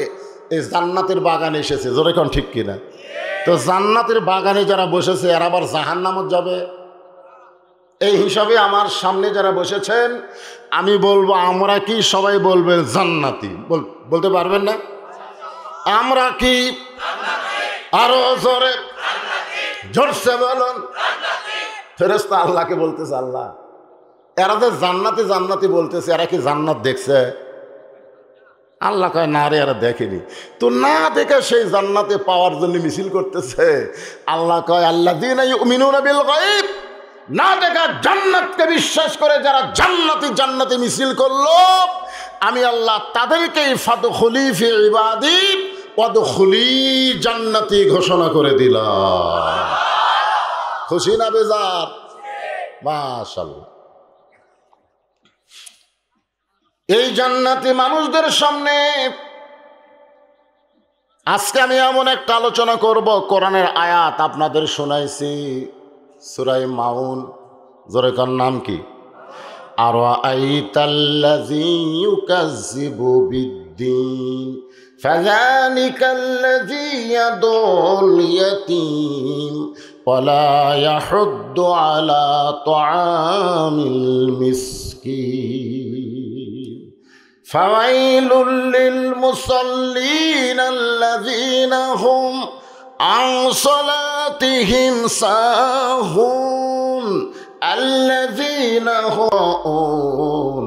এই জান্নাতের বাগানে এসেছে। জোরে কোন ঠিক কিনা? তো জান্নাতের বাগানে যারা বসেছে এরা আবার জাহান্নামত যাবে? এই হিসাবে আমার সামনে যারা বসেছেন, আমি বলবো আমরা কি? সবাই বলবেন জান্নাতি। বলতে পারবেন না? আমরা কি? আরো জোরে জোরসে বলুন। ফেরেশতা আল্লাহকে বলতেছে, আল্লাহ এরা যে জান্নাতি জান্নাতি বলতেছে, এরা কি জান্নাত দেখছে? আল্লাহ কয় না রে, এরা দেখেনি। তো না দেখে সেই জান্নাতে পাওয়ার জন্য মিছিল করতেছে। আল্লাহ কয় আল্লাযীনা ইউমিনুনা বিল গায়ব, না দেখা জান্নাতকে বিশ্বাস করে যারা জান্নাতি জান্নাতি মিছিল করলো, আমি আল্লাহ তাদেরকে ফাদখুলি ফি ইবাদি ওয়াদখুলি জান্নাতি ঘোষণা করে দিলাম। খুশি না বেজার? মাশাআল্লাহ। এই জান্নাতি মানুষদের সামনে আজকে আমি এমন একটা আলোচনা করব, কোরআনের আয়াত আপনাদের শোনাইছি, সূরা মাউন। জোরে কার নাম কি? আরাআইতাল্লাযী ইউকাযযিবু বিদ্দীন ফাযালিকাল্লাযী ইয়াদুল ইয়াতীম ওয়ালা ইয়াহুদ্দু আলা তুআমিল মিসকিন ফাওয়াইলুল লিল মুসাল্লিন আল্লাযীনা হুম আন সালাতিহিম সাহুন আল্লাযীনা হুম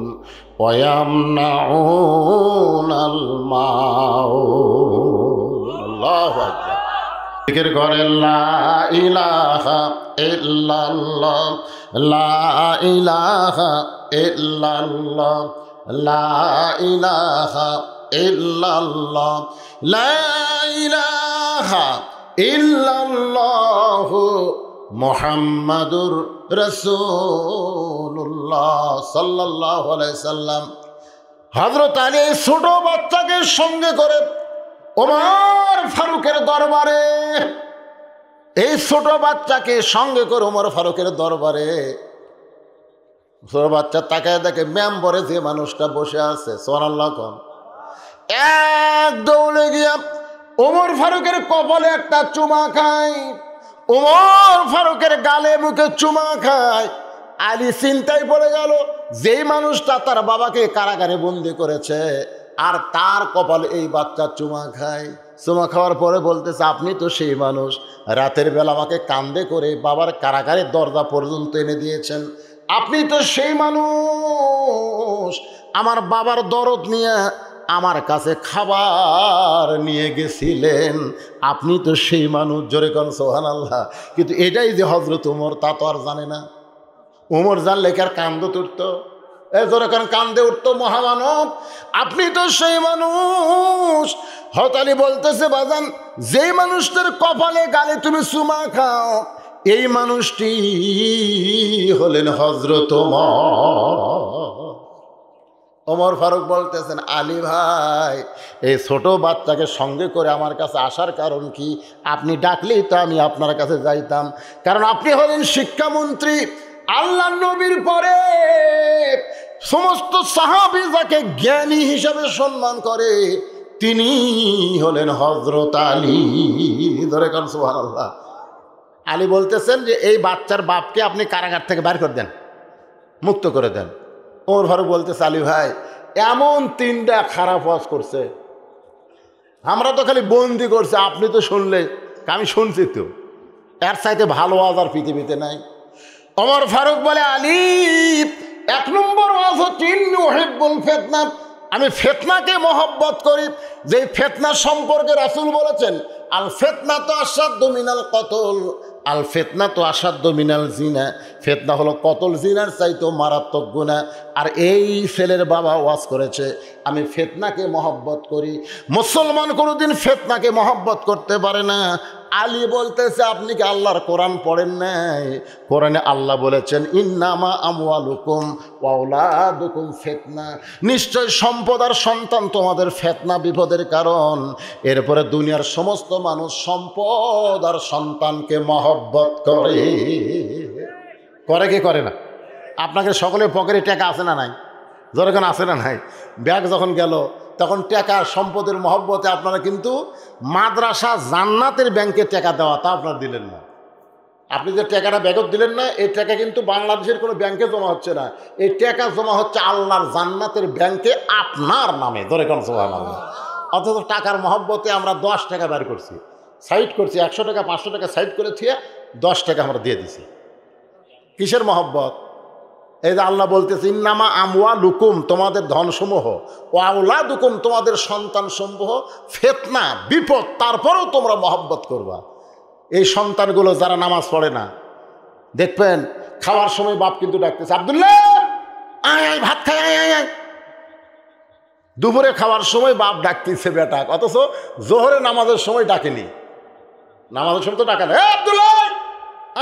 ওয়া ইয়ামনাউনাল মাউন। আল্লাহু আকবার। জিকির করেন লা ইলাহা ইল্লাল্লাহ, লা ইলাহা ইল্লাল্লাহ, লা ইলাহা ইল্লাল্লাহ, লা ইলাহা ইল্লাল্লাহু মুহাম্মাদুর রাসূলুল্লাহ সাল্লাল্লাহু আলাইহি সাল্লাম। হযরত আলী ছোট বাচ্চাকে সঙ্গে করে ওমর ফারুকের দরবারে, এই ছোট বাচ্চাকে সঙ্গে করে ওমর ফারুকের দরবারে, ছোট বাচ্চা তাকায় দেখে মেম্বরে যে মানুষটা বসে আছে, সুবহানাল্লাহ কোন, এক দৌড়ে গিয়া ওমর ফারুকের কপালে একটা চুমা খায়, ওমর ফারুকের গালে মুখে চুমা খায়। আলী চিন্তায় পড়ে গেল, যেই মানুষটা তার বাবাকে কারাগারে বন্দি করেছে আর তার কপালে এই বাচ্চা চুমা খায়। চুমা খাওয়ার পরে বলতেছে, আপনি তো সেই মানুষ, রাতের বেলা আমাকে কান্দে করে বাবার কারাগারের দরজা পর্যন্ত এনে দিয়েছেন। আপনি তো সেই মানুষ, আমার বাবার দরদ নিয়ে আমার কাছে খাবার নিয়ে গেছিলেন। আপনি তো সেই মানুষ। জোরে কোন সুবহানাল্লাহ। কিন্তু এটাই যে হযরত ওমর, তা তো আর জানে না। ওমর জানলে কি আর কান্দে উঠতো? জোরে কোন কান্দে উঠতো মহামানব। আপনি তো সেই মানুষ। হযরত আলী বলতেছে, বাজান, যেই মানুষটার কপালে গালে তুমি চুমা খাও, এই মানুষটি হলেন হযরত ওমর। ওমর ফারুক বলতেছেন, আলী ভাই, এই ছোট বাচ্চাকে সঙ্গে করে আমার কাছে আসার কারণ কি? আপনি ডাকলেই তো আমি আপনার কাছে যাইতাম, কারণ আপনি হলেন শিক্ষামন্ত্রী। আল্লাহ নবীর পরে সমস্ত সাহাবী যাকে জ্ঞানী হিসাবে সম্মান করে তিনি হলেন হযরত আলী। ধরে কারণ সুবহানাল্লাহ। আলী বলতেছেন যে এই বাচ্চার বাপকে আপনি কারাগার থেকে বের করে দেন, মুক্ত করে দেন। ওমর ফারুক বলতেছে, আলী ভাই, এমন 3টা খারাপ ওয়াজ করছে, আমরা তো খালি বন্দি করছে, আপনি তো শুনলে, আমি শুনছি তো, এর চাইতে ভালো ওয়াজ আর পৃথিবীতে নাই। ওমর ফারুক বলে, আলী, 1 নম্বর ওয়াজ হচ্ছে ইন্নী উহিব্বুল ফিতনা, আমি ফিতনাকে মহব্বত করি। যে ফিতনা সম্পর্কে রাসূল বলেছেন, আল ফিতনা তো আসাদ্দু মিনাল কতল, আল ফিতনা তো আসাদ্দু মিনাল জিনা, ফিতনা হলো কতল জিনার চাইতেও মারাত্মক গুনাহ। আর এই ছেলের বাবা ওয়াজ করেছে আমি ফিতনাকে মহব্বত করি। মুসলমান কোনোদিন ফিতনাকে মহব্বত করতে পারে না। আলী বলতেছে, আপনি কি আল্লাহর কোরআন পড়েন নাই? কোরআনে আল্লাহ বলেছেন, ইন্নামা আমওয়ালুকুম ওয়া আওলাদুকুম ফিতনা, নিশ্চয় সম্পদ আর সন্তান তোমাদের ফিতনা, বিপদের কারণ। এরপরে দুনিয়ার সমস্ত মানুষ সম্পদ আর সন্তানকে মহব্বত করে। করে কি করে না? আপনাকে সকলের পকেটে টাকা আছে না নাই? যখন আছে না নাই, ব্যাগ যখন গেল তখন টাকা সম্পদের মহব্বতে আপনারা কিন্তু মাদ্রাসা জান্নাতের ব্যাংকে টাকা দেওয়া, তা আপনারা দিলেন না। আপনি যে টাকাটা ব্যাগত দিলেন না, এই টাকা কিন্তু বাংলাদেশের কোনো ব্যাংকে জমা হচ্ছে না, এই টাকা জমা হচ্ছে আল্লাহর জান্নাতের ব্যাংকে আপনার নামে। ধরে কোন সুবহানাল্লাহ। অথচ টাকার মহব্বতে আমরা 10 টাকা বের করছি, সাইড করছি, 100 টাকা 500 টাকা সাইড করে থিয়ে 10 টাকা আমরা দিয়ে দিছি। কিসের মহব্বত? এই যে আল্লাহ বলতেছে, ইন্নামা আমওয়ালুকুম, তোমাদের ধনসমূহ, ওয়া আওলাদুকুম, তোমাদের সন্তানসমূহ ফিতনা, বিপদ, তারপরেও তোমরা মহব্বত করবা। এই সন্তানগুলো যারা নামাজ পড়ে না, দেখবেন খাওয়ার সময় বাপ কিন্তু ডাকতেছে, আব্দুল্লাহ আয় আয় ভাত খাই, আয় আয় আয়। দুপুরে খাওয়ার সময় বাপ ডাকতেছে বেটা, অথচ জোহরে নামাজের সময় ডাকেনি। নামাজের সময় তো ডাকে না, আব্দুল্লাহ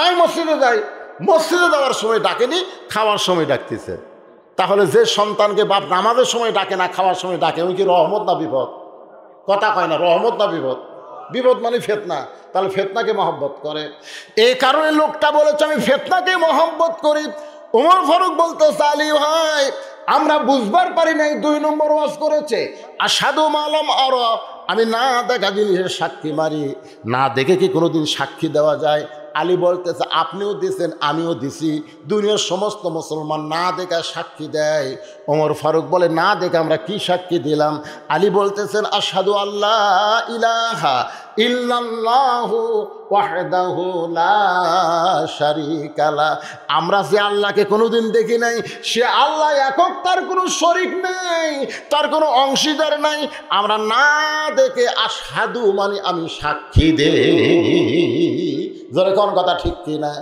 আয় মসজিদে যাই, মসজিদে যাওয়ার সময় ডাকেনি, খাওয়ার সময় ডাকতেছে। তাহলে যে সন্তানকে বাপ নামাজের সময় ডাকে না, খাওয়ার সময় ডাকে, ওই কি রহমত না বিপদ? কথা কয় না, রহমত না বিপদ? বিপদ মানে ফিতনা। তাহলে ফিতনাকে মহব্বত করে। এই কারণে লোকটা বলেছে আমি ফিতনাকে মহব্বত করি। ওমর ফারুক বলতেছে, আলী ভাই, আমরা বুঝবার পারি নাই 2 নম্বর ওয়াজ করেছে, আশহাদু মালাম আরা, আমি না দেখা জিনিসের সাক্ষী মারি। না দেখে কি কোনোদিন সাক্ষী দেওয়া যায়? আলী বলতেছে, আপনিও দিয়েছেন, আমিও দিছি, দুনিয়ার সমস্ত মুসলমান না দেখা সাক্ষী দেয়। ওমর ফারুক বলে, না দেখে আমরা কি সাক্ষী দিলাম? আলী বলতেছেন, আশহাদু আল্লাহ ইলাহা ইল্লাল্লাহু ওয়াহদাহু লা শারীকা লা, আমরা যে আল্লাহকে কোনোদিন দেখি নাই, সে আল্লাহ একক, তার কোনো শরীক নেই, তার কোনো অংশীদার নাই। আমরা না দেখে আশহাদু মানে আমি সাক্ষী দেই। জোরে কোন কথা ঠিক কি না?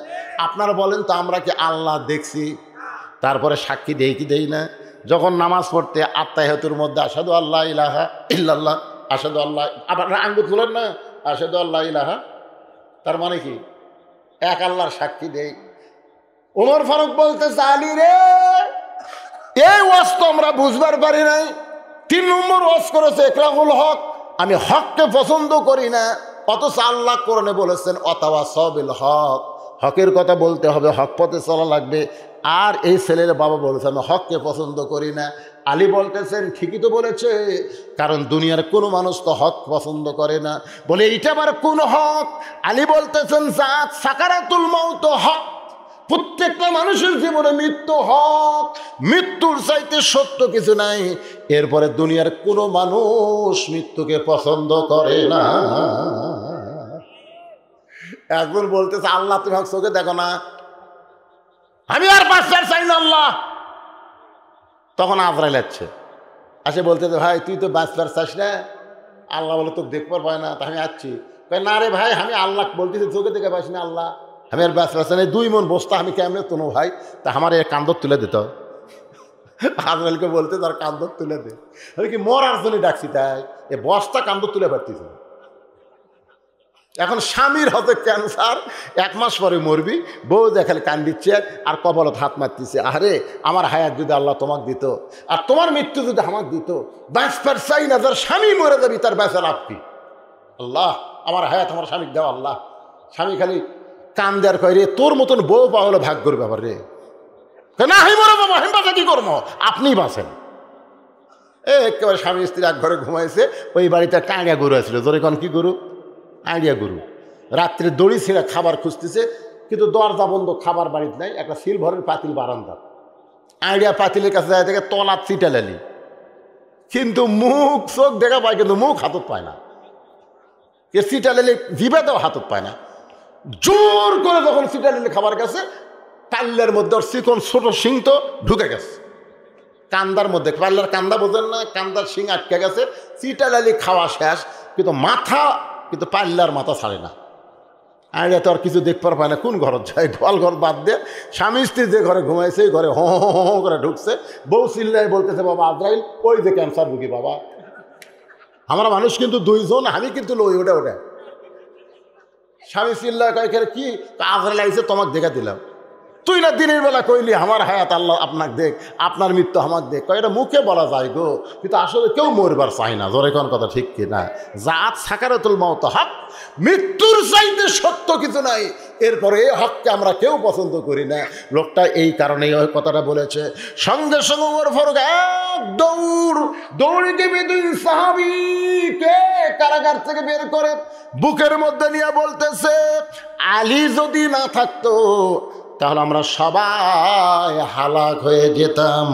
আপনারা বলেন তো, আমরা কি আল্লাহ দেখছি তারপরে সাক্ষী দেই কি দেই না? যখন নামাজ পড়তে আত্তাহিয়াতুর মধ্যে আশহাদু আল্লাহ ইলাহা ইল্লাল্লাহ, আশহাদু আল্লাহ, আপনারা আঙ্গুল তুলেন না, আশহাদু আল্লাহ ইলাহা, তার মানে কি এক আল্লাহর সাক্ষী দেই। ওমর ফারুক বলতেছে, আলী রে, এই ওয়াজ তো আমরা বুঝবার পারি নাই। 3 নম্বর ওয়াজ করেছে ইকরাহুল হক, আমি হককে পছন্দ করি না। অথচ আল্লাহ কোরআনে বলেছেন, ওয়াতাওয়াসাউ বিল হক, হকের কথা বলতে হবে, হক পথে চলা লাগবে। আর এই ছেলের বাবা বলেছে আমি হককে পছন্দ করি না। আলী বলতেছেন, ঠিকই তো বলেছে, কারণ দুনিয়ার কোনো মানুষ তো হক পছন্দ করে না। বলে, এইটা আবার কোন হক? আলী বলতেছেন, জাত সাকারাতুল মাউত হক, প্রত্যেকটা মানুষের জীবনে মৃত্যু হক, মৃত্যুর চাইতে সত্য কিছু নাই। এরপরে দুনিয়ার কোনো মানুষ মৃত্যুকে পছন্দ করে না। একজন বলতেছে, আল্লাহ তুমি হক চোখে দেখো না, আমি আর বাঁচতে চাই না আল্লাহ। তখন আজরাইল আসে বলতেছে, ভাই তুই তো বাঁচবার চাস না, আল্লাহ বলে তো দেখবার পায় না, তা আমি আসছি। না রে ভাই, আমি আল্লাহ বলতেছি চোখে দেখে পাইছি না আল্লাহ, আমি আর বাঁচবার চাই না, 2 মন বস্তা আমি কেমনে তোনো ভাই, তা আমার এর কান্দর তুলে দিত। আজরাইলকে বলতে তার কান্দর তুলে দে, আমি কি মরার জন্য ডাকছি, তাই এ বস্তা কান্দর তুলে পারতেছি। এখন স্বামীর হতে ক্যান্সার, 1 মাস পরে মরবি, বউ দেখালে কান্দিচ্ছে আর কপালত হাত মারতেছে, আরে আমার হায়াত যদি আল্লাহ তোমাকে দিত আর তোমার মৃত্যু যদি আমাকে দিত, বাঁচবার চাই না, যার স্বামী মরে যাবি তার বেঁচে লাভ কি? আল্লাহ আমার হায়াত আমার স্বামীকে দেওয়া। আল্লাহ স্বামী খালি কান দেওয়ার কয়, রে তোর মতন বউ পাওয়া হলে ভাগ করবে আবার রে, না আমি মরে বাবা, আমি বাঁচা কি করবো, আপনি বাঁচেন। একেবারে স্বামী স্ত্রী এক ঘরে ঘুমাইছে, ওই বাড়িতে একটা আইডিয়া গরু আসছিল, ধরে কোন কি গরু, আইডিয়া গরু। রাত্রে দড়ি ছিঁড়া খাবার খুঁজতেছে, কিন্তু দরজা বন্ধ, খাবার বাড়িতে নাই। একটা সিলভারের পাতিল বারান্দা, আইডিয়া পাতিলের কাছে যায় থেকে তলা চিটালালি, কিন্তু মুখ চোখ দেখা পায়, কিন্তু মুখ হাতত পায় না। চিটালালি জিবাতেও হাতত পায় না। জোর করে যখন চিটালালি খাবার গেছে, পাল্লার মধ্যে ওর চিকন ছোট শিং তো ঢুকে গেছে কান্দার মধ্যে। পাল্লার কান্দা বোঝেন না, কান্দার শিং আটকে গেছে। চিটালালি খাওয়া শেষ, কিন্তু মাথা, কিন্তু পাল্লার মাথা ছাড়ে না। আইডিয়া তো আর কিছু দেখতে পায় না, কোন ঘর যায়, গোয়াল ঘর বাদ দিয়ে স্বামী স্ত্রী যে ঘরে ঘুমাইছে এই ঘরে হো হো হো করে ঢুকছে। বউ চিল্লায় বলতেছে, বাবা আজরাইল, ওই যে ক্যান্সার রুগী বাবা। আমরা মানুষ কিন্তু 2 জন, আমি কিন্তু লই ওটা ওটা। স্বামী চিল্লায় কয়, কি আজরাইল আইছে, তোমাকে দেখা দিলাম। তুই না দিনের বেলা কইলি আমার হায়াত আল্লাহ আপনাকে দেখ, আপনার মৃত্যু আমাকে দেখ। কয় এটা মুখে বলা যায় গো, কিন্তু আসলে কেউ মরবার চাই না। জোরে কোন কথা ঠিক কি না? জাত সাকারাতুল মাউত হক, মৃত্যুর চাইতে সত্য কিছু নাই। এরপরে এই হককে আমরা কেউ পছন্দ করি না। লোকটা এই কারণেই ওই কথাটা বলেছে। সঙ্গে সঙ্গে ওর ফরক এক দৌড়ে গিয়ে 2 সাহাবীকে কারাগার থেকে বের করে বুকের মধ্যে নিয়ে বলতেছে, আলী যদি না থাকতো তাহলে আমরা সবাই হালাক হয়ে যেতাম,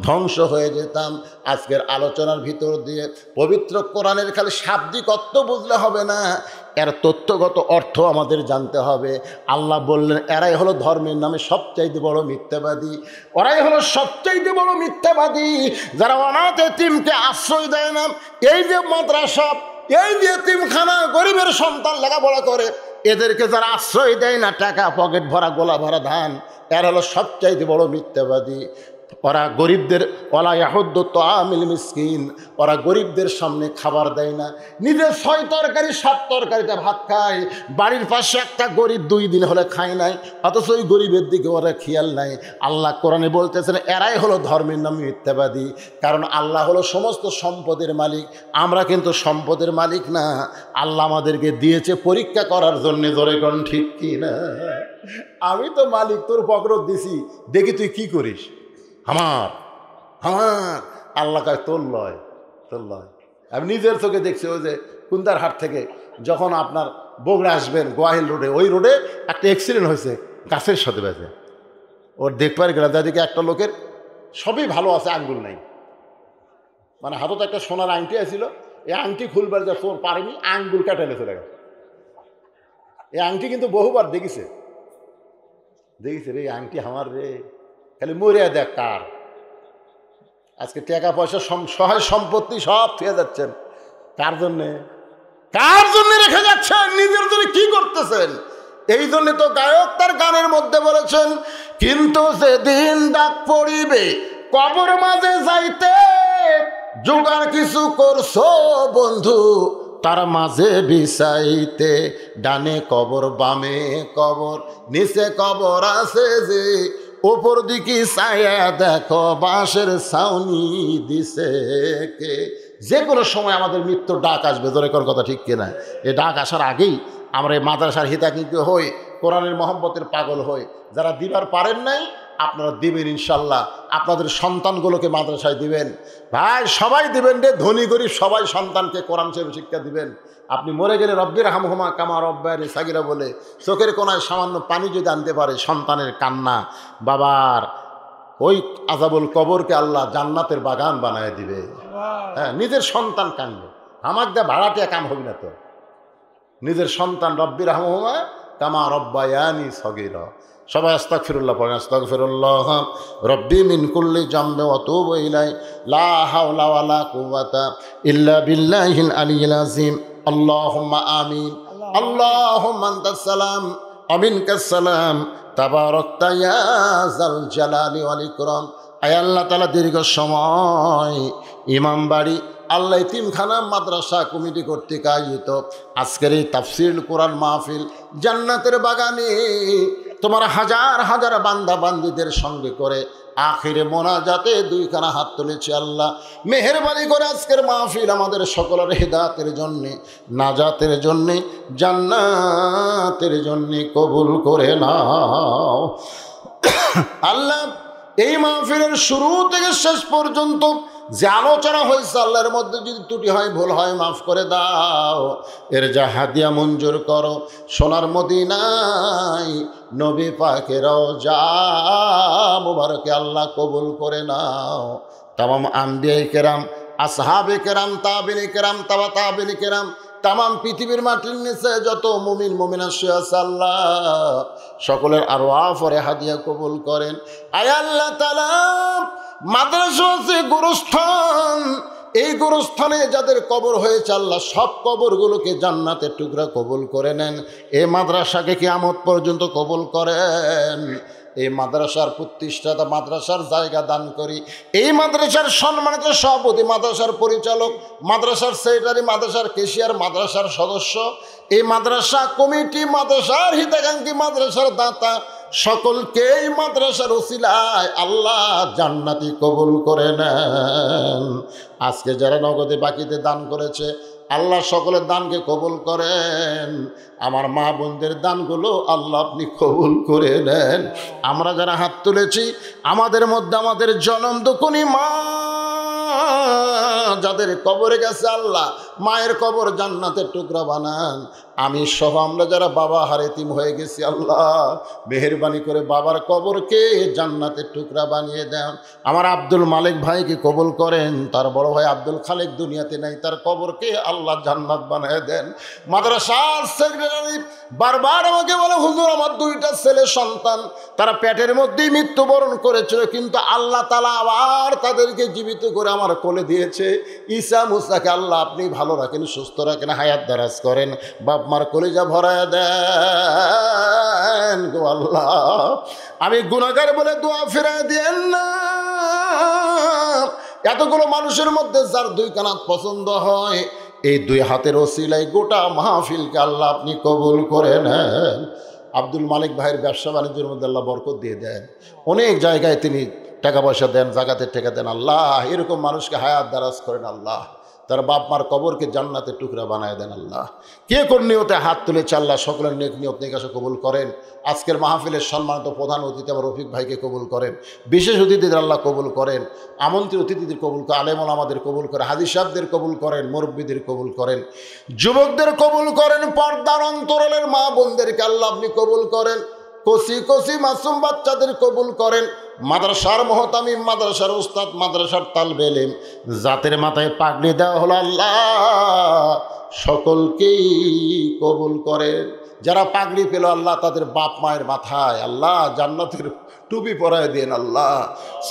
ধ্বংস হয়ে যেতাম। আজকের আলোচনার ভিতর দিয়ে পবিত্র কোরআনের খালি শাব্দিক অর্থ বুঝলে হবে না, এর তথ্যগত অর্থ আমাদের জানতে হবে। আল্লাহ বললেন, এরাই হলো ধর্মের নামে সবচাইতে বড় মিথ্যাবাদী। ওরাই হলো সবচাইতে বড় মিথ্যাবাদী, যারা অনাথ এতিমকে আশ্রয় দেয় না। এই যে মাদ্রাসা, এই যে এতিমখানা, গরিবের সন্তান লেখাপড়া করে, এদেরকে যারা আশ্রয় দেয় না, টাকা পকেট ভরা গোলা ভরা ধান, এরা হলো সবচাইতে বড় মিথ্যাবাদী। ওরা গরিবদের ওয়ালা ইয়াহুদ্দু তাআমিল মিসকিন, ওরা গরিবদের সামনে খাবার দেয় না। নিজে 6 তরকারি 7 তরকারিতে ভাত খায়, বাড়ির পাশে একটা গরিব 2 দিন হলে খায় নাই, অথচ ওই গরিবের দিকে ওরা খেয়াল নাই। আল্লাহ কোরআনে বলতেছেন, এরাই হলো ধর্মের নামে মিথ্যাবাদী। কারণ আল্লাহ হলো সমস্ত সম্পদের মালিক, আমরা কিন্তু সম্পদের মালিক না। আল্লাহ আমাদেরকে দিয়েছে পরীক্ষা করার জন্যে। ধরে কোন ঠিক কি না? আমি তো মালিক, তোর পকড়ত দিছি, দেখি তুই কি করিস। আমার আল্লাহ কাজ তোর লয়। আমি নিজের চোখে দেখছি, ওই যে কুন্দার হাট থেকে যখন আপনার বগুড়া আসবেন গোয়াহিল রোডে, ওই রোডে একটা অ্যাক্সিডেন্ট হয়েছে গাছের সাথে বেঁচে। ওর দেখবার গেলাম, যাদিকে একটা লোকের সবই ভালো আছে, আঙ্গুল নাই, মানে হাতত একটা সোনার আংটি আছিল, এই আংটি খুলবার যা তোর পারেনি, আঙ্গুল কাটালে চলে গেল। এই আংটি কিন্তু বহুবার দেখিছে রে, আংটি আমার রে, খালি মরিয়া দেখ কার। আজকে টাকা পয়সা সহায় সম্পত্তি সব থুয়ে যাচ্ছেন, কার জন্যে রেখে যাচ্ছেন? নিজের জন্য কি করতেছেন? এই জন্য তো গায়ক তার গানের মধ্যে বলেছেন, কিন্তু সেদিন ডাক পড়িবে কবর মাঝে যাইতে, জোগাড় কিছু করছো বন্ধু তার মাঝে বিছাইতে। ডানে কবর বামে কবর, নিচে কবর আছে যে, ওপর দিকে ছায়া দেখো বাঁশের ছাউনি দিছে কে। যে কোনো সময় আমাদের মৃত্যুর ডাক আসবে। জোরে কোন কথা ঠিক কিনা? এই ডাক আসার আগেই আমরা এই মাদ্রাসার হিতাকাঙ্ক্ষী হই, কোরআনের মহব্বতের পাগল হই। যারা দিবার পারেন নাই, আপনারা দিবেন ইনশাল্লাহ। আপনাদের সন্তানগুলোকে মাদ্রাসায় দিবেন ভাই, সবাই দিবেন রে, ধনী গরিব সবাই সন্তানকে কোরআন শরীফ শিক্ষা দিবেন। আপনি মরে গেলে রব্বির হামহুমা কামা রব্বায়ানি সাগীরা বলে চোখের কোনায় সামান্য পানি যদি আনতে পারে, সন্তানের কান্না, বাবার ওই আযাবুল কবরকে আল্লাহ জান্নাতের বাগান বানায় দিবে। হ্যাঁ, নিজের সন্তান কান্দে, আমার দা ভাড়াটিয়া কাম হবে না তো। নিজের সন্তান রব্বির হামহুমা কামা রব্বায়ানি সাগীরা। সবাই আস্তাগফিরুল্লাহ পড়েন। আস্তাগফিরুল্লাহ রব্বি মিন কুল্লি জামবি ওয়া তুবু ইলাই, লা হাওলা ওয়ালা কুওয়াতা ইল্লা বিল্লাহিল আলিয়্যিল আযীম। আল্লাহুম্মা আমিন। আল্লাহুম্মা আনতাস সালাম ওয়া মিনকাস সালাম, তাবারাকতা ইয়া যাল জালালি ওয়াল ইকরাম। আয় আল্লাহ তাআলা দীর্ঘ সময় ইমাম বাড়ি আল্লাহ ইতিমখানা মাদ্রাসা কমিটি কর্তৃক আয়োজিত আজকের এই তাফসীরুল কোরআন মাহফিল জান্নাতের বাগানে তোমার হাজার হাজার বান্দা বান্দীদের সঙ্গে করে আখিরে মোনাজাতে দুইখানা হাত তুলেছি। আল্লাহ মেহেরবানি করে আজকের মাহফিল আমাদের সকলের হিদায়াতের জন্যে, নাজাতের জন্যে, জান্নাতের জন্যে কবুল করে নাও। আল্লাহ এই মাহফিলের শুরু থেকে শেষ পর্যন্ত যে আলোচনা হয়েছে আল্লাহর মধ্যে যদি ত্রুটি হয়, ভুল হয়, মাফ করে দাও। এর যা হাদিয়া মঞ্জুর করো সোনার মদিনায় নবী পাকের রওজা মুবারকে আল্লাহ কবুল করে নাও। তামাম আম্বিয়ায়ে কেরাম, আসহাবে কেরাম, তাবেঈনে কেরাম, তাবা তাবেঈনে কেরাম, তামাম পৃথিবীর মাটির নিচে যত মুমিন মুমিনা শুয়ে আছে আল্লাহ সকলের আরওয়াহ পরে হাদিয়া কবুল করেন। আয় আল্লাহ তাআলা মাদ্রাসা আছে গোরস্থান, এই গোরস্থানে যাদের কবর হয়েছে আল্লাহ সব কবরগুলোকে জান্নাতের টুকরা কবুল করে নেন। এই মাদ্রাসাকে কিয়ামত পর্যন্ত কবুল করেন। এই মাদ্রাসার প্রতিষ্ঠাতা, মাদ্রাসার জায়গা দান করি, এই মাদ্রাসার সম্মানিত সভাপতি, মাদ্রাসার পরিচালক, মাদ্রাসার সেক্রেটারি, মাদ্রাসার ক্যাশিয়ার, মাদ্রাসার সদস্য, এই মাদ্রাসা কমিটি, মাদ্রাসার হিতাকাঙ্ক্ষী, মাদ্রাসার দাতা সকলকে এই মাদ্রাসার উসিলায় আল্লাহ জান্নাতি কবুল করে নেন। আজকে যারা নগদে বাকিতে দান করেছে আল্লাহ সকলের দানকে কবুল করেন। আমার মা বোনদের দানগুলো আল্লাহ আপনি কবুল করে নেন। আমরা যারা হাত তুলেছি আমাদের মধ্যে আমাদের জনম দুঃখনী মা যাদের কবরে গেছে আল্লাহ মায়ের কবর জান্নাতের টুকরা বানান। আমি সহ আমরা যারা বাবা হারেতিম হয়ে গেছি আল্লাহ মেহেরবানি করে বাবার কবরকে জান্নাতের টুকরা বানিয়ে দেন। আমার আব্দুল মালিক ভাইকে কবুল করেন, তার বড় ভাই আব্দুল খালেক দুনিয়াতে নাই, তার কবরকে আল্লাহ জান্নাত বানিয়ে দেন। মাদ্রাসার সেক্রেটারি বারবার আমাকে বলে হুজুর আমার দুইটা ছেলে সন্তান তারা পেটের মধ্যেই মৃত্যুবরণ করেছিল, কিন্তু আল্লাহ তাআলা আবার তাদেরকে জীবিত করে আমার কোলে দিয়েছে। ঈসা মুসাকে আল্লাহ আপনি ভালো রাখেন, সুস্থ রাখেন, হায়াত দারাজ করেন, বাপ মার কলিজা ভরায় দেন গো আল্লাহ। আমি গুনাহগার বলে দোয়া ফিরায় দেন না। এতগুলো মানুষের মধ্যে যার দুই কানাত পছন্দ হয় এই দুই হাতের ওসিলায় গোটা মাহফিলকে আল্লাহ আপনি কবুল করে নেন। আব্দুল মালিক ভাইয়ের ব্যবসা বাণিজ্যের মধ্যে আল্লাহ বরকত দিয়ে দেন। অনেক জায়গায় তিনি টাকা পয়সা দেন, জাকাতের টাকা দেন। আল্লাহ এরকম মানুষকে হায়াত দারাজ করেন। আল্লাহ তার বাপ মার কবরকে জান্নাতের টুকরা বানায় দেন। আল্লাহ কে কোন নিয়তে হাত তুলেছে আল্লাহ সকলের নেক নিয়ত নেক আশা কবুল করেন। আজকের মাহফিলের সম্মানিত প্রধান অতিথি আমার রফিক ভাইকে কবুল করেন, বিশেষ অতিথিদের আল্লাহ কবুল করেন, আমন্ত্রিত অতিথিদের কবুল করেন, আলেম ওলামাদের কবুল করেন, হাদিস সাহেবদের কবুল করেন, মুরব্বীদের কবুল করেন, যুবকদের কবুল করেন, পর্দার অন্তরালের মা বোনদেরকে আল্লাহ আপনি কবুল করেন, কচি কচি মাসুম বাচ্চাদের কবুল করেন, মাদ্রাসার মুহতামিম, মাদ্রাসার উস্তাদ, মাদ্রাসার তালবে ইলম জাতের মাথায় পাগড়ি দেওয়া হলো আল্লাহ সকলকেই কবুল করেন। যারা পাগড়ি পেল আল্লাহ তাদের বাপ মায়ের মাথায় আল্লাহ জান্নাতের টুপি পরায় দেন। আল্লাহ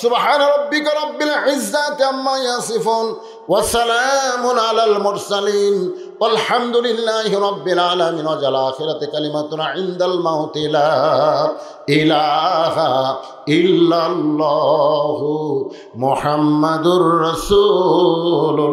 সুবহানা রাব্বিকা রাব্বিল ইজ্জাতি আম্মা ইয়াসিফুন ওয়া সালামুন আলাল মুরসালিন আলহামদুলিল্লাহি রাব্বিল আলামিন। ওয়া জাল আখিরাতি কালিমাতুন ইনদাল মাউতি লা ইলাহা ইল্লাল্লাহু মুহাম্মাদুর রাসূলুল্লাহ।